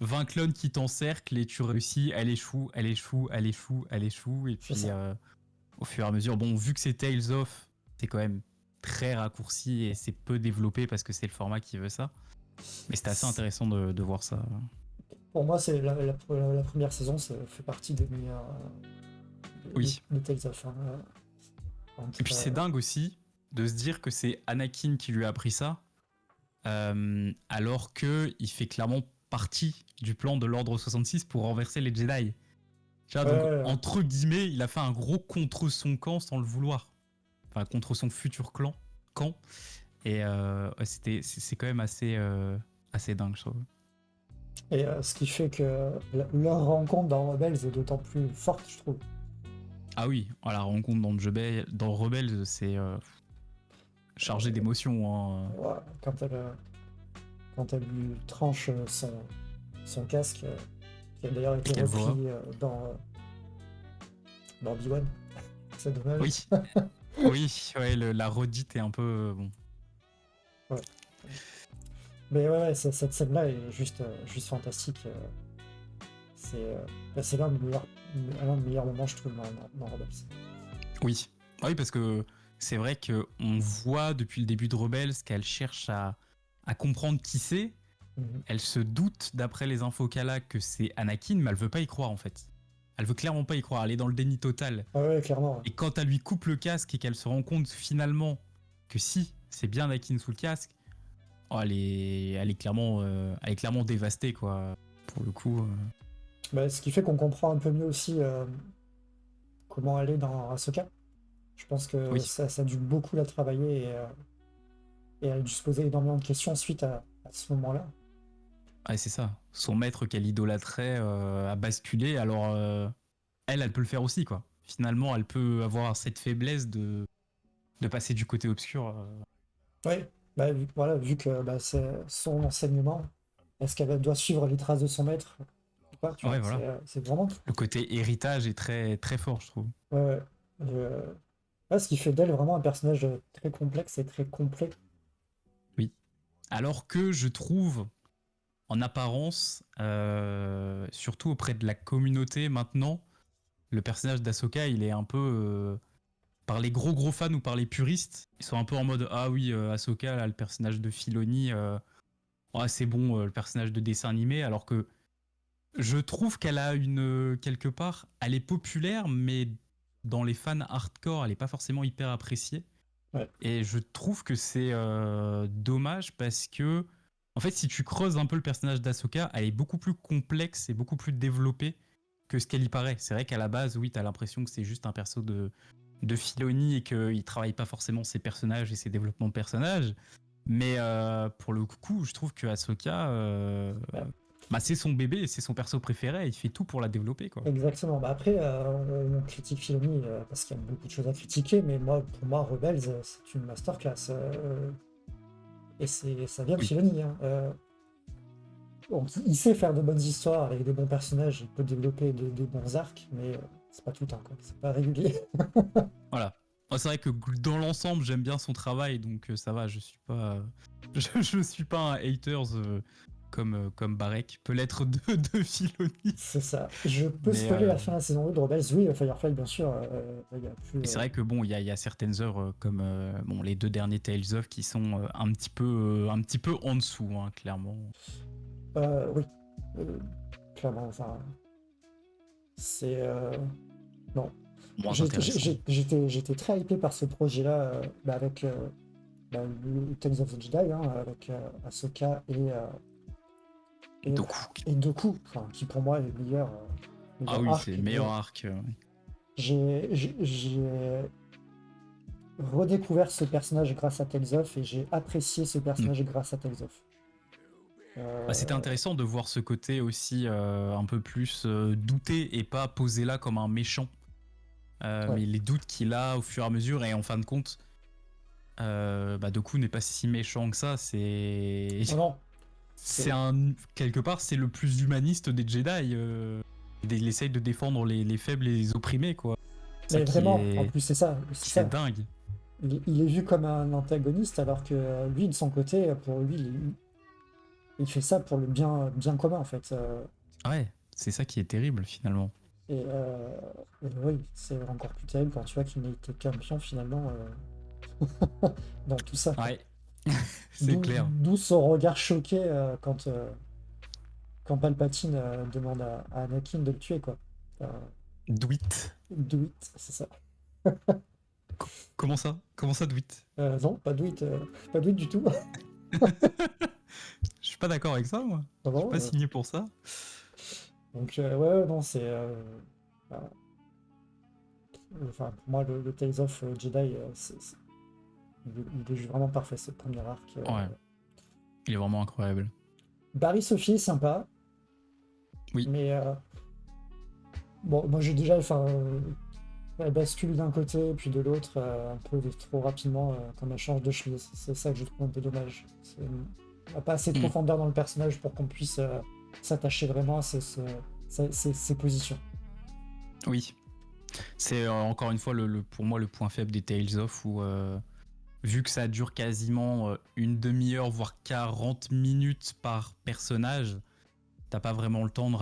20 clones qui t'encerclent et tu réussis, elle échoue, elle échoue, elle échoue, elle échoue. Et C'est puis ça. au fur et à mesure, bon, vu que c'est Tales of, c'est quand même très raccourci et c'est peu développé parce que c'est le format qui veut ça. Mais c'était assez intéressant de voir ça. Pour moi, c'est la première saison, ça fait partie des meilleurs Oui. de Tales of, hein. Et puis Entre, c'est dingue aussi de se dire que c'est Anakin qui lui a appris ça, alors que il fait clairement partie du plan de l'Ordre 66 pour renverser les Jedi. Tu vois, donc ouais, entre guillemets, il a fait un gros contre son camp sans le vouloir, enfin contre son futur camp. Et ouais, c'est quand même assez dingue, je trouve. et ce qui fait que leur rencontre dans Rebels est d'autant plus forte, je trouve. Ah oui, à la rencontre dans Rebels, c'est chargé d'émotions. Hein. Ouais, quand elle lui tranche son casque, qui a d'ailleurs Et été qu'elle voit. repris dans Obi-Wan. C'est dommage. Oui, oui, ouais, la redite est un peu bon. Ouais. Mais ouais, cette scène-là est juste fantastique. C'est l'un des meilleurs moments, je trouve, dans Rebels. Oui. Oui, parce que c'est vrai qu'on voit depuis le début de Rebels qu'elle cherche à comprendre qui c'est. Mhm. Elle se doute, d'après les infos qu'elle a, que c'est Anakin, mais elle veut pas y croire en fait. Elle veut clairement pas y croire. Elle est dans le déni total. Ah ouais, clairement. Ouais. Et quand elle lui coupe le casque et qu'elle se rend compte finalement que si, c'est bien Anakin sous le casque, oh, elle est clairement dévastée, quoi. Pour le coup. Bah, ce qui fait qu'on comprend un peu mieux aussi comment elle est dans Ahsoka. Je pense que Oui. ça a dû beaucoup la travailler et elle a dû se poser énormément de questions suite à ce moment-là. Ouais, c'est ça. Son maître qu'elle idolâtrait a basculé, alors elle peut le faire aussi, quoi. Finalement, elle peut avoir cette faiblesse de passer du côté obscur. Oui, bah, voilà, vu que bah, c'est son enseignement, est-ce qu'elle doit suivre les traces de son maître ou pas, tu vois, Ouais, voilà. c'est vraiment. Le côté héritage est très, très fort, je trouve. Ouais, ouais. Ouais, ce qui fait d'elle vraiment un personnage très complexe et très complet. Oui. Alors que je trouve, en apparence, surtout auprès de la communauté maintenant, le personnage d'Ahsoka, il est un peu par les gros fans ou par les puristes, ils sont un peu en mode ah oui, Ahsoka, là, le personnage de Filoni, ah, c'est bon, le personnage de dessin animé, alors que je trouve qu'elle a quelque part, elle est populaire, mais dans les fans hardcore, elle est pas forcément hyper appréciée. Ouais. Et je trouve que c'est dommage parce que, en fait, si tu creuses un peu le personnage d'Ahsoka, elle est beaucoup plus complexe et beaucoup plus développée que ce qu'elle y paraît. C'est vrai qu'à la base, oui, t'as l'impression que c'est juste un perso de Filoni et qu'il travaille pas forcément ses personnages et ses développements de personnages. Mais pour le coup, je trouve que Ahsoka, Bah, bah, c'est son bébé et c'est son perso préféré. Il fait tout pour la développer, quoi. exactement. Bah, après, on critique Filoni parce qu'il y a beaucoup de choses à critiquer, mais pour moi, Rebels, c'est une masterclass. Et ça vient de Oui. Filoni, hein. Donc, il sait faire de bonnes histoires avec des bons personnages, il peut développer des bons arcs, mais c'est pas tout le temps, quoi. C'est pas régulier. Voilà. C'est vrai que dans l'ensemble, j'aime bien son travail, donc ça va. Je suis pas, je suis pas un haters. comme Barek peut l'être de Filoni. C'est ça. Je peux Mais, spoiler la fin de la saison 2 de Rebels. Oui, Firefly, bien sûr. Il y a plus, c'est vrai que bon, il y a certaines œuvres comme bon, les deux derniers Tales of qui sont un petit peu en dessous, hein, clairement. oui. Euh, Clairement, enfin. C'est. Non. Moins intéressant. J'étais très hypé par ce projet-là, avec le Tales of the Jedi, hein, avec Ahsoka Et et, Doku. et Dooku, enfin, qui pour moi est le Ah meilleur oui, c'est arc. le meilleur arc. J'ai redécouvert ce personnage grâce à Tales of et j'ai apprécié ce Mm. personnage grâce à Tales of. Bah, c'était intéressant de voir ce côté aussi un peu plus douté et pas posé là comme un méchant. Ouais. Mais les doutes qu'il a au fur et à mesure, et en fin de compte, Doku n'est pas si méchant que ça. C'est Oh non, c'est c'est un quelque part c'est le plus humaniste des Jedi. Il essaye de défendre les faibles et les opprimés, quoi. C'est ça mais vraiment, en plus c'est ça, c'est qui est ça. dingue. Il est vu comme un antagoniste alors que lui de son côté, pour lui, il fait ça pour le bien commun en fait. Ouais, c'est ça qui est terrible finalement. Et, euh, et oui, c'est encore plus terrible quand tu vois qu'il n'a été qu'un pion finalement dans tout ça, quoi. Ouais, c'est clair. D'où son regard choqué quand Palpatine demande à Anakin de le tuer, quoi. Enfin, Do it. do it, c'est ça. Comment ça? Comment ça, do it? Non, pas do it du tout. Je suis pas d'accord avec ça, moi. Je suis Vraiment, pas signé pour ça. donc, ouais, non, c'est. Euh, enfin, pour moi, le Tales of Jedi, il est vraiment parfait, ce premier arc. Ouais, il est vraiment incroyable. Barry Sophie est sympa, Oui. mais bon, moi j'ai déjà. Enfin, elle bascule d'un côté puis de l'autre un peu trop rapidement quand elle change de chemise. C'est ça que je trouve un peu dommage. Il n'y a pas assez de Mm. profondeur dans le personnage pour qu'on puisse s'attacher vraiment à ses positions. Oui. C'est encore une fois pour moi le point faible des Tales of où vu que ça dure quasiment une demi-heure voire 40 minutes par personnage, t'as pas vraiment le temps de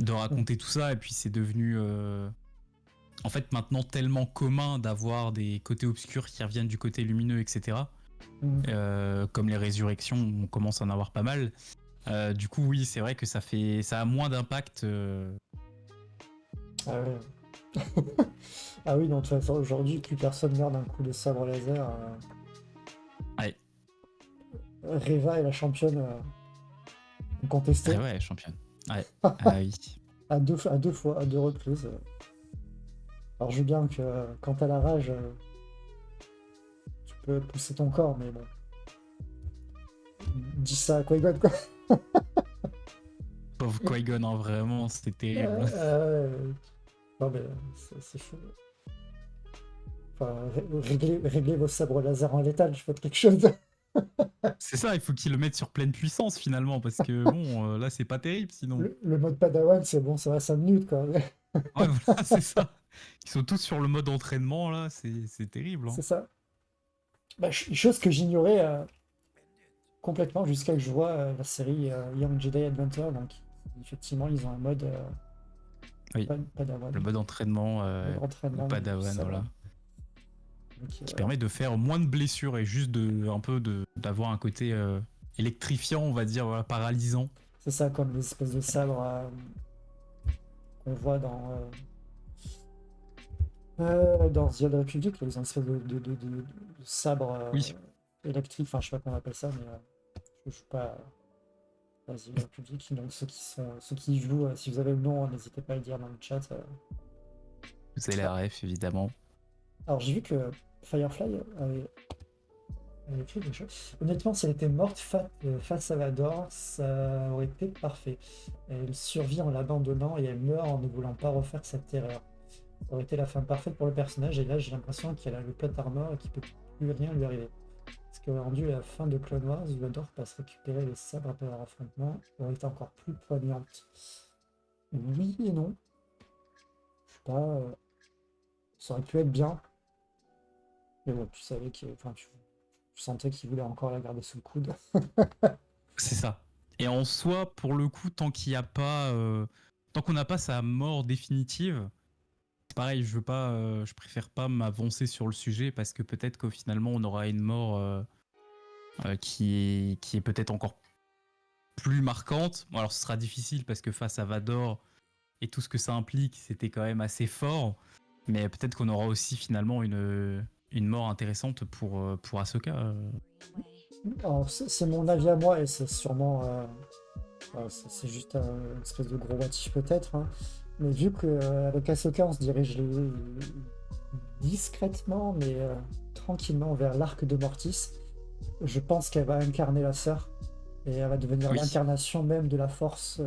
Mm. raconter tout ça et puis c'est devenu en fait maintenant tellement commun d'avoir des côtés obscurs qui reviennent du côté lumineux, etc. Mm. Comme les résurrections, on commence à en avoir pas mal. Du coup, oui, c'est vrai que ça a moins d'impact. Ah, ouais. Ah oui, donc de toute façon, aujourd'hui, plus personne meurt d'un coup de sabre laser. Ouais, Reva est la championne contestée ouais, championne. Ouais, ah oui. à deux fois, à deux reprises. Alors je veux bien que quand t'as la rage, tu peux pousser ton corps, mais bon. Dis ça à Qui-Gon, quoi. Pauvre Qui-Gon, hein, vraiment, c'était terrible. Non mais c'est fou. Enfin, réglez vos sabres laser en létal, je faites quelque chose. C'est ça, il faut qu'ils le mettent sur pleine puissance finalement, parce que bon, là, c'est pas terrible sinon. Le mode Padawan, c'est bon, ça va 5 minutes, quoi. Ouais, voilà, c'est ça. Ils sont tous sur le mode entraînement, là, c'est terrible. Hein. C'est ça. Bah, chose que j'ignorais complètement jusqu'à que je vois la série Young Jedi Adventure. Donc, effectivement, ils ont un mode Oui, Padawan, le mode entraînement mode au entraînement du Padawan, sabre. voilà. Donc, Qui permet de faire moins de blessures et juste d'avoir un côté électrifiant, on va dire, voilà, paralysant. c'est ça, comme les espèces de sabres qu'on voit dans The Old Republic. Ils ont une espèce de sabre Oui, électrique. Enfin, je sais pas comment on appelle ça, mais je suis pas dans The Old Republic. Donc, ceux qui y jouent, si vous avez le nom, n'hésitez pas à le dire dans le chat. vous avez la ref, évidemment. Alors, j'ai vu que Firefly avait écrit des choses. Honnêtement, si elle était morte face à Vador, ça aurait été parfait. Elle survit en l'abandonnant et elle meurt en ne voulant pas refaire cette erreur. Ça aurait été la fin parfaite pour le personnage, et là j'ai l'impression qu'elle a le plot armor et qu'il peut plus rien lui arriver. Ce qui aurait rendu la fin de Clone Wars où Vador passe récupérer les sabres après leur affrontement aurait été encore plus poignante. Oui et non. Je sais pas. Ça aurait pu être bien. Mais bon, tu savais que. Enfin, Je sentais qu'il voulait encore la garder sous le coude. C'est ça. Et en soi, pour le coup, tant qu'on n'a pas sa mort définitive, c'est pareil, je préfère pas m'avancer sur le sujet parce que peut-être qu'au finalement on aura une mort qui est peut-être encore plus marquante. Bon, alors ce sera difficile parce que face à Vador et tout ce que ça implique, c'était quand même assez fort. Mais peut-être qu'on aura aussi finalement une mort intéressante pour Ahsoka. Alors, c'est mon avis à moi, et c'est sûrement. C'est juste une espèce de gros what if peut-être, hein. Mais vu qu'avec Ahsoka, on se dirige discrètement, mais tranquillement vers l'arc de Mortis, je pense qu'elle va incarner la sœur. Et elle va devenir Oui, l'incarnation même de la force.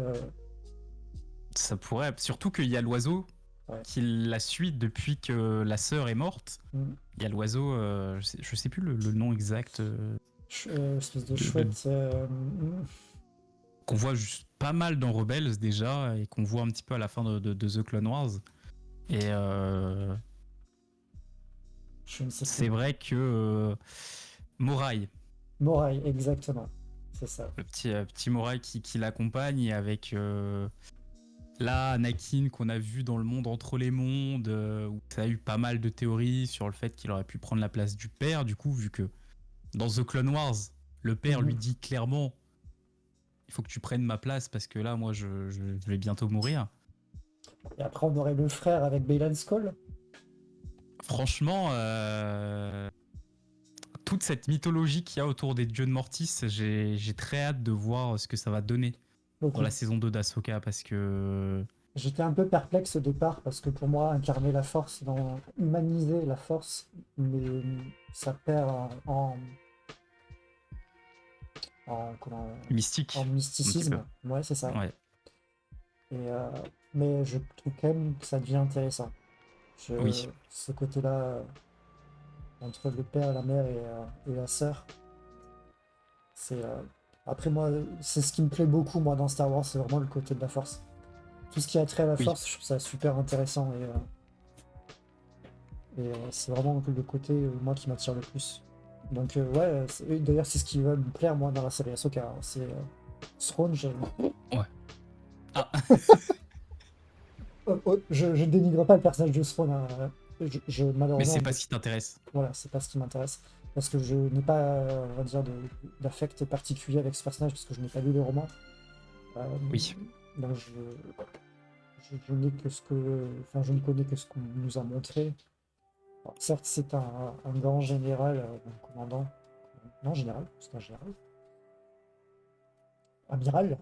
ça pourrait. Surtout qu'il y a l'oiseau Ouais. qui la suit depuis que la sœur est morte. Mm. Il y a l'oiseau, je sais plus le nom exact Espèce de de, chouette. qu'on voit juste pas mal dans Rebels déjà et qu'on voit un petit peu à la fin de The Clone Wars. Et Je ne sais c'est plus. vrai que Morai, Morai, exactement. C'est ça. petit Morai qui l'accompagne et avec là Anakin qu'on a vu dans le monde entre les mondes où ça a eu pas mal de théories sur le fait qu'il aurait pu prendre la place du père du coup vu que dans The Clone Wars le père lui Mhm. dit clairement il faut que tu prennes ma place parce que là moi je vais bientôt mourir. Et après, on aurait le frère avec Baylan Skoll. Franchement toute cette mythologie qu'il y a autour des dieux de Mortis, j'ai très hâte de voir ce que ça va donner Donc, dans la saison 2 d'Ahsoka parce que j'étais un peu perplexe au départ parce que pour moi, incarner la force, humaniser la force, mais ça perd en mystique un petit peu. mysticisme. Ouais, c'est ça. Ouais. Et, mais je trouve quand même que ça devient intéressant. Oui. Ce côté-là, entre le père, la mère et la sœur, c'est. Après, moi, c'est ce qui me plaît beaucoup, moi, dans Star Wars, c'est vraiment le côté de la force. Tout ce qui a trait à la Oui. force, je trouve ça super intéressant c'est vraiment le côté, moi, qui m'attire le plus. Donc, ouais, d'ailleurs, c'est ce qui va me plaire, moi, dans la série Ahsoka, hein. C'est Throne, Ouais. Ah. je dénigre pas le personnage de Throne, hein. Mais Malheureusement, c'est pas ce qui t'intéresse. voilà, c'est pas ce qui m'intéresse. Parce que je n'ai pas, on va dire, d'affect particulier avec ce personnage, parce que je n'ai pas lu les romans. Euh, Oui. donc, je n'ai que ce que. Enfin, je ne connais que ce qu'on nous a montré. Alors, certes, c'est un grand général, un commandant. Non, général, c'est un général. Amiral.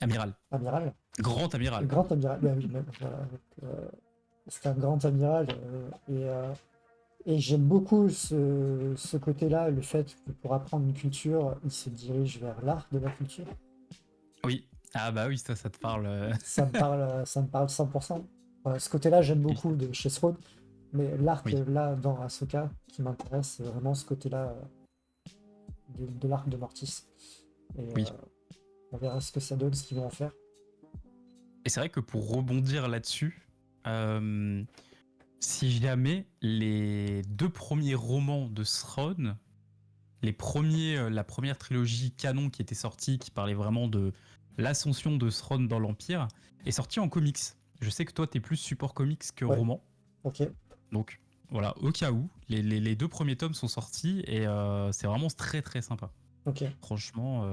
Amiral. Amiral. Grand amiral. Grand amiral. Bah oui, même, voilà, c'est un grand amiral. Et j'aime beaucoup ce côté-là, le fait que pour apprendre une culture, il se dirige vers l'art de la culture. Oui. Ah bah oui, ça te parle. Ça me parle 100%. Voilà, ce côté-là, j'aime Oui. beaucoup de chez Throne, mais l'arc Oui. là dans Ahsoka qui m'intéresse, c'est vraiment ce côté-là de l'arc de Mortis. Et Oui. on verra ce que ça donne, ce qu'ils vont en faire. Et c'est vrai que pour rebondir là-dessus, si jamais les deux premiers romans de Throne, la première trilogie canon qui était sortie, qui parlait vraiment de l'ascension de Throne dans l'Empire, est sortie en comics. Je sais que toi, t'es plus support comics que Ouais, roman. ok. Donc voilà, au cas où, les deux premiers tomes sont sortis et c'est vraiment très très sympa. Ok. Franchement,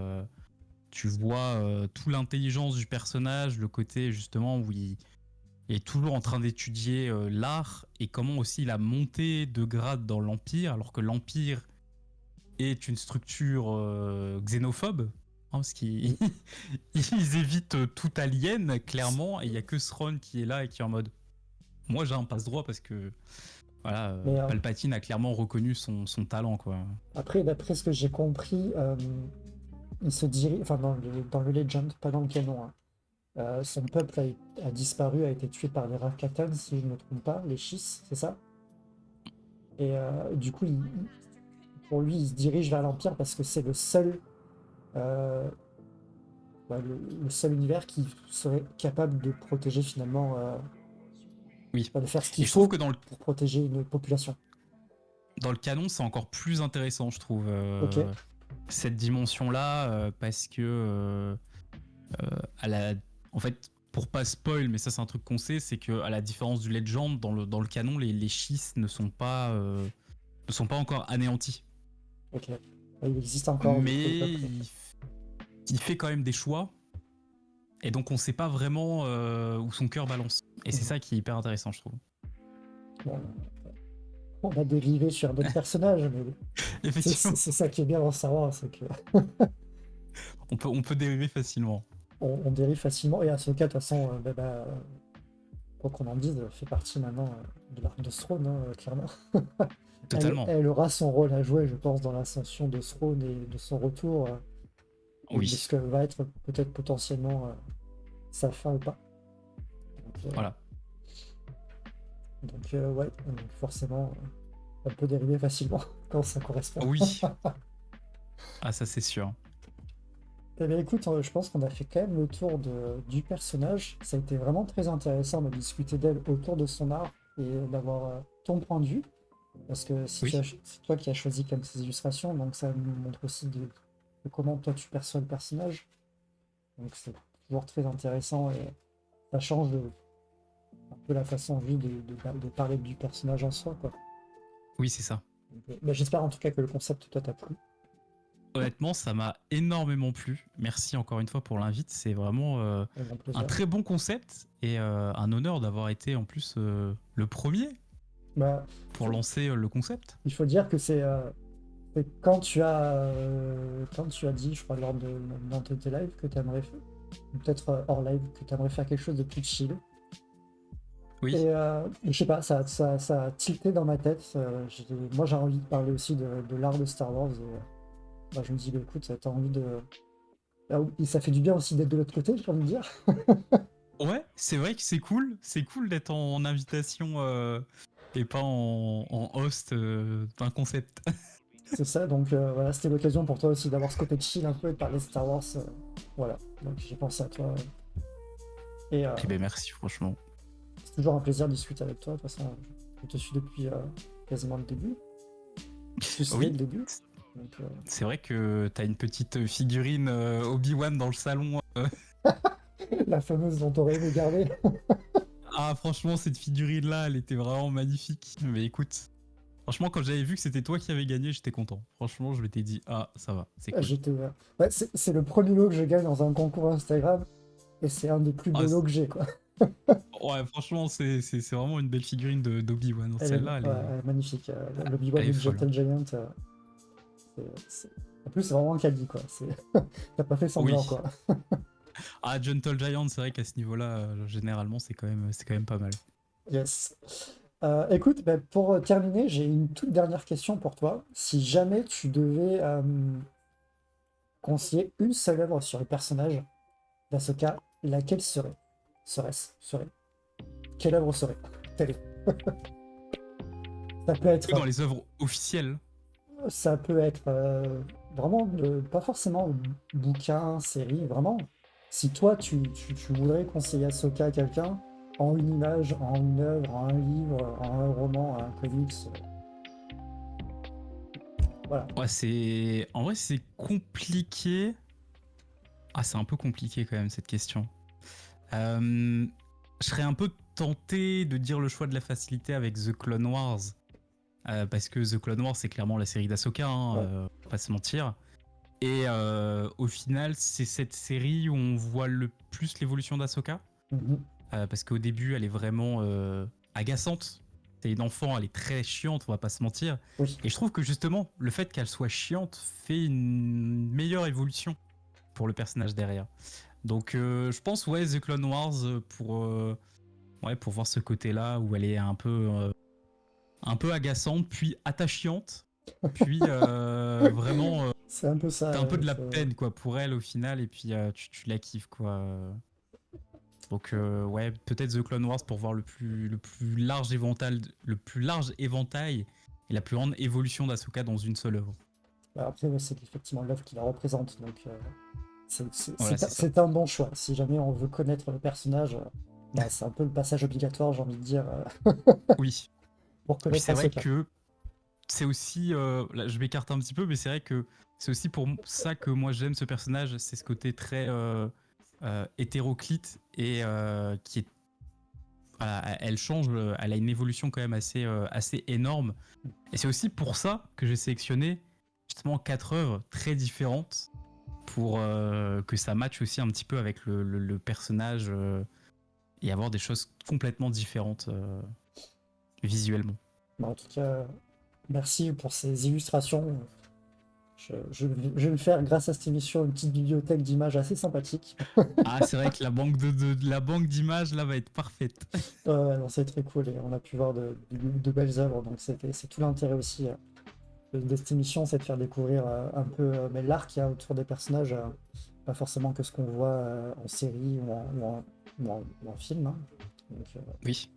tu vois toute l'intelligence du personnage, le côté justement où il est toujours en train d'étudier l'art et comment aussi il a monté de grade dans l'Empire, alors que l'Empire est une structure xénophobe. Parce qu'ils ils évitent tout alien, clairement, et il n'y a que Thrawn qui est là et qui est en mode moi j'ai un passe-droit parce que voilà, Mais Palpatine a clairement reconnu son talent, quoi. après, d'après ce que j'ai compris, il se dirige, enfin dans le Legend, pas dans le canon, hein. Son peuple a disparu, a été tué par les Rakatan, si je ne me trompe pas, les Chiss, c'est ça? Et du coup, pour lui, il se dirige vers l'Empire parce que c'est le seul, euh, le seul univers qui serait capable de protéger finalement, Oui. de faire ce qu'il Et je trouve faut que pour protéger une population. dans le canon, c'est encore plus intéressant, je trouve, Ok. cette dimension-là, parce que, à la... en fait, pour pas spoil, mais ça c'est un truc qu'on sait, c'est que à la différence du Legend, dans le canon, les schistes ne sont pas encore anéantis. Ok. Il existe encore du coup le Mais peuple. Ok. il fait quand même des choix, et donc on sait pas vraiment où son cœur balance. Et c'est Mhm. ça qui est hyper intéressant, je trouve. Bon, on va dériver sur d'autres personnages, mais Effectivement, c'est ça qui est bien dans Star Wars, c'est que on peut dériver facilement. on dérive facilement. Et Ahsoka, de toute façon, quoi qu'on en dise, fait partie maintenant de l'arc de Throne, hein, clairement. Totalement. Elle aura son rôle à jouer, je pense, dans l'ascension de Throne et de son retour, et de ce Oui, que va être peut-être potentiellement sa fin ou pas. voilà. Ouais, donc forcément, elle peut dériver facilement quand ça correspond. Oui, ah ça c'est sûr. Eh bien, écoute, je pense qu'on a fait quand même le tour du personnage. Ça a été vraiment très intéressant de discuter d'elle autour de son art et d'avoir ton point de vue. Parce que Oui, c'est toi qui as choisi comme ces illustrations, donc ça nous montre aussi de comment toi tu perçois le personnage. Donc c'est toujours très intéressant et ça change un peu la façon de vue de parler du personnage en soi, quoi. oui c'est ça. Donc, bah, j'espère en tout cas que le concept toi t'a plu. Honnêtement, ça m'a énormément plu. Merci encore une fois pour l'invite. C'est vraiment Avec grand un plaisir. très bon concept et un honneur d'avoir été en plus le premier Bah, pour lancer le concept. il faut dire que c'est quand tu as dit, je crois, lors d'un de tes lives que tu aimerais faire, ou peut-être hors live, que tu aimerais faire quelque chose de plus chill. Oui, Et je sais pas, ça a tilté dans ma tête. Moi, j'ai envie de parler aussi de l'art de Star Wars. Et, bah, je me dis, bah, écoute, t'as envie de. Ah oui, et ça fait du bien aussi d'être de l'autre côté, j'ai envie de dire. ouais, c'est vrai que c'est cool. C'est cool d'être en invitation et pas en host d'un concept. C'est ça, donc voilà, c'était l'occasion pour toi aussi d'avoir ce côté chill un peu et de parler de Star Wars. Voilà, donc j'ai pensé à toi. Et Eh ben merci, franchement. c'est toujours un plaisir de discuter avec toi. De toute façon, je te suis depuis quasiment le début. Plus dès Oui, le début. Donc, c'est vrai que t'as une petite figurine Obi-Wan dans le salon. la fameuse dont t'aurais aimé garder. Ah, franchement, cette figurine-là, elle était vraiment magnifique. Mais écoute, franchement, quand j'avais vu que c'était toi qui avais gagné, j'étais content. Franchement, je m'étais dit, ah, ça va, c'est cool. J'étais ouvert. Ouais, c'est le premier lot que je gagne dans un concours Instagram. Et c'est un des plus beaux Ah, lots que j'ai, quoi. ouais, franchement, c'est vraiment une belle figurine d'Obi-Wan. Elle est, Celle-là, ouais, elle est magnifique. Le Obi-Wan elle est de folle, hein. Gentle Giant. En plus, c'est vraiment un caddie, quoi. T'as pas fait semblant, Oui. quoi. Ah, Gentle Giant, c'est vrai qu'à ce niveau-là, généralement, c'est quand même pas mal. Yes. Écoute, bah, pour terminer, j'ai une toute dernière question pour toi. Si jamais tu devais conseiller une seule œuvre sur le personnage d'Ahsoka, laquelle serait? Quelle œuvre serait? Quelle est? Ça peut Que dans être, les œuvres officielles, ça peut être vraiment pas forcément bouquin, série, vraiment. Si toi tu voudrais conseiller Ahsoka à quelqu'un en une image, en une œuvre, en un livre, en un roman, en un comics, voilà. ouais, c'est. En vrai, c'est compliqué. Ah, c'est un peu compliqué quand même, cette question. Je serais un peu tenté de dire le choix de la facilité avec The Clone Wars. Parce que The Clone Wars, c'est clairement la série d'Ahsoka, hein, Ouais. faut pas se mentir. Et au final, c'est cette série où on voit le plus l'évolution d'Ahsoka. Mhm. Parce qu'au début, elle est vraiment agaçante. C'est une enfant, elle est très chiante, on va pas se mentir. Oui. Et je trouve que justement, le fait qu'elle soit chiante fait une meilleure évolution pour le personnage derrière. Donc je pense, ouais, The Clone Wars ouais, pour voir ce côté-là où elle est un peu agaçante, puis attachante, puis vraiment, C'est un peu ça. t'as un peu de la peine quoi pour elle au final, et puis tu la kiffes quoi. Donc ouais, peut-être The Clone Wars pour voir le plus large éventail et la plus grande évolution d'Ahsoka dans une seule œuvre. Bah, après, ouais, c'est effectivement l'œuvre qui la représente. Donc, Voilà, c'est ça. c'est un bon choix. Si jamais on veut connaître le personnage, bah, c'est un peu le passage obligatoire, j'ai envie de dire, Oui. pour Et puis connaître c'est vrai Ahsoka. que c'est aussi, là, je m'écarte un petit peu, mais c'est vrai que c'est aussi pour ça que moi j'aime ce personnage, c'est ce côté très hétéroclite et qui est, voilà, elle change, elle a une évolution quand même assez énorme. Et c'est aussi pour ça que j'ai sélectionné justement 4 œuvres très différentes pour que ça matche aussi un petit peu avec le personnage et avoir des choses complètement différentes visuellement. Bah, en tout cas, merci pour ces illustrations. Je vais me faire, grâce à cette émission, une petite bibliothèque d'images assez sympathique. Ah, c'est vrai que la banque la banque d'images là va être parfaite. Ouais, non, c'est très cool et on a pu voir de belles œuvres, donc c'est tout l'intérêt aussi de cette émission, c'est de faire découvrir un peu mais l'art qu'il y a autour des personnages, pas forcément que ce qu'on voit en série ou en film, hein. Donc, Oui.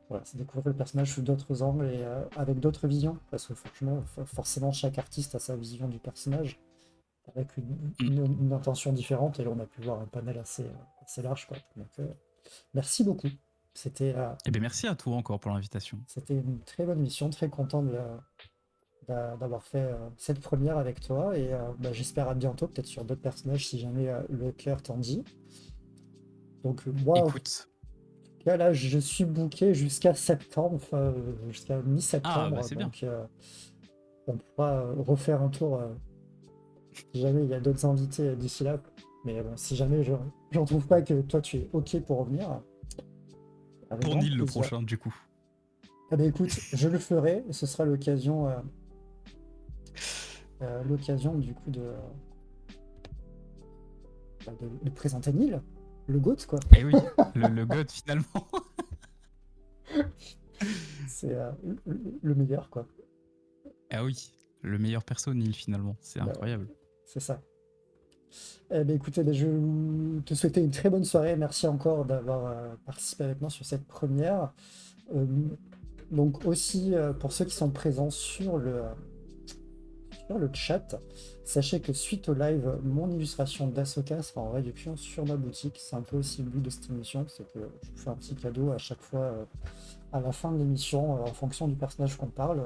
voilà, c'est découvrir le personnage sous d'autres angles et avec d'autres visions, parce que franchement, forcément, chaque artiste a sa vision du personnage, avec Mm. une intention différente, et là, on a pu voir un panel assez large, quoi. Donc, merci beaucoup. C'était Eh bien, merci à toi encore pour l'invitation. c'était une très bonne mission, très content d'avoir fait cette première avec toi, et bah, j'espère à bientôt, peut-être sur d'autres personnages, si jamais le cœur t'en dit. Donc, moi, Écoute. là, je suis booké jusqu'à septembre, enfin, jusqu'à Ah, bah mi-septembre, c'est bien. donc on pourra refaire un tour si jamais il y a d'autres invités d'ici là. Mais bon, si jamais j'en trouve pas que toi tu es OK pour revenir, avec Pour grand Nil le plaisir. prochain, du coup. Eh ben écoute, je le ferai, et ce sera l'occasion du coup de présenter Neil, le GOAT, quoi. Eh oui, le god finalement. C'est le meilleur, quoi. Ah oui, le meilleur perso Nil finalement. C'est Bah, incroyable. c'est ça. Eh ben, écoutez, ben, je te souhaitais une très bonne soirée. Merci encore d'avoir participé avec moi sur cette première. Euh, donc aussi, pour ceux qui sont présents sur le chat, sachez que suite au live, mon illustration d'Asoka sera en réduction sur ma boutique. C'est un peu aussi le but de cette émission, c'est que je vous fais un petit cadeau à chaque fois à la fin de l'émission, en fonction du personnage qu'on parle.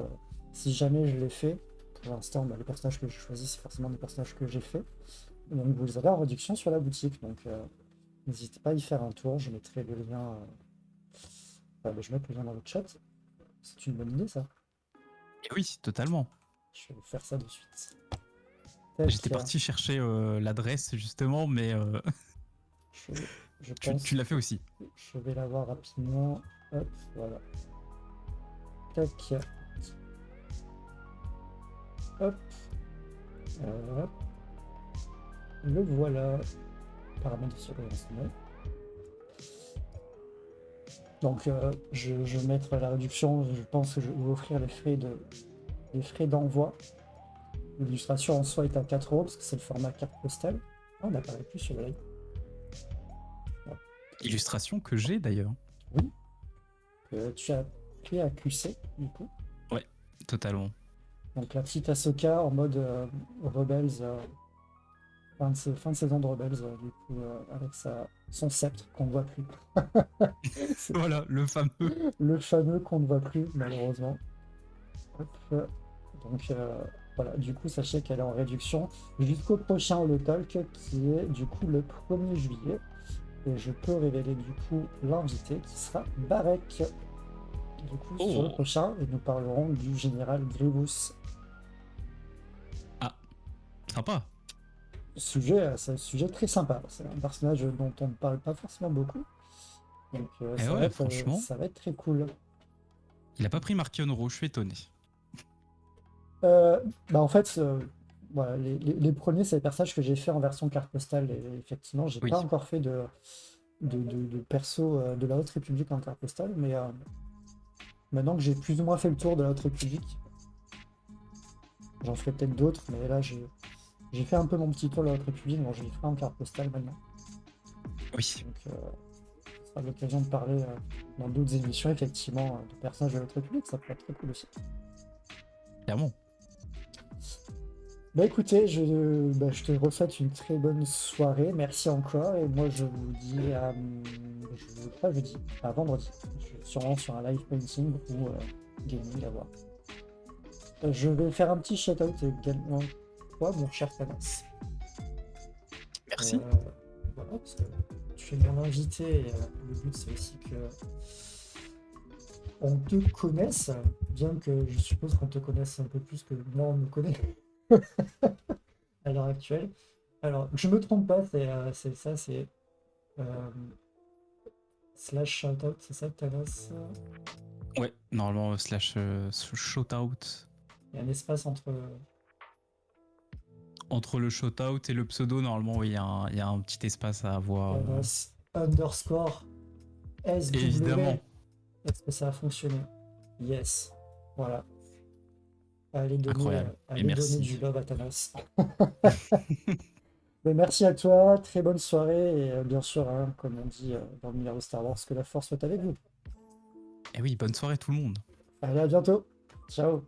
Si jamais je l'ai fait, pour l'instant, bah, les personnages que je choisis, c'est forcément des personnages que j'ai fait. Donc vous les avez en réduction sur la boutique, donc n'hésitez pas à y faire un tour, je mettrai le lien, je mets le lien dans le chat. C'est une bonne idée ça. Et oui, totalement. Je vais faire ça de suite. J'étais Tac, parti chercher l'adresse justement, mais je, je tu pense l'as fait que aussi. je vais l'avoir rapidement. Hop, voilà. Tac. Hop. Hop. Le voilà. Paramètres de surveillance. Donc je vais mettre la réduction, je pense que je vais vous offrir les frais d'envoi. L'illustration en soi est à 4 euros parce que c'est le format carte postale. Ah, on n'apparaît plus sur le live. Illustration que j'ai d'ailleurs. Oui. Tu as pris à QC du coup. Ouais, totalement. Donc la petite Ahsoka en mode Rebels, fin de saison de Rebels, du coup, avec son sceptre qu'on ne voit plus. Voilà, le fameux. Le fameux qu'on ne voit plus, malheureusement. Hop. Donc voilà, du coup, sachez qu'elle est en réduction jusqu'au prochain Holotalk qui est du coup le 1er juillet. Et je peux révéler du coup l'invité qui sera Barek. Du coup, sur le prochain, et nous parlerons du général Grievous. Ah, sympa. C'est un sujet très sympa. C'est un personnage dont on ne parle pas forcément beaucoup. Donc Franchement, ça va être très cool. il a pas pris Marquion Rowe, je suis étonné. Bah en fait, voilà, les premiers, c'est les personnages que j'ai fait en version carte postale. Et effectivement, j'ai Oui. pas encore fait de perso de la Haute République en carte postale, mais maintenant que j'ai plus ou moins fait le tour de la Haute République, j'en ferai peut-être d'autres, mais là j'ai fait un peu mon petit tour de la Haute République, donc je les ferai en carte postale maintenant. Oui. Donc ce sera l'occasion de parler dans d'autres émissions, effectivement, de personnages de la Haute République, ça peut être très cool aussi. Clairement. Bah écoutez, je te refais une très bonne soirée, merci encore, et moi je vous dis à vendredi, sûrement sur un live painting ou gaming à voir. Je vais faire un petit shout-out également, toi, mon cher Thanos. Merci. Voilà, parce que tu es mon invité et le but c'est aussi que on te connaisse, bien que je suppose qu'on te connaisse un peu plus que moi on me connaît à l'heure actuelle. Alors, je me trompe pas, c'est ça, c'est euh, slash shoutout, c'est ça, Thanos. Ouais, normalement, slash shoutout. Il y a un espace entre. Entre le shoutout et le pseudo, normalement, oui, il y a un petit espace à avoir. Thanos underscore SW. Évidemment. Est-ce que ça a fonctionné? Yes. Voilà. Incroyable. Et Allez donner du merci. love à Thanos. Mais merci à toi, très bonne soirée et bien sûr, hein, comme on dit dans l'univers de Star Wars, que la force soit avec vous. Et oui, bonne soirée tout le monde. Allez, à bientôt. Ciao.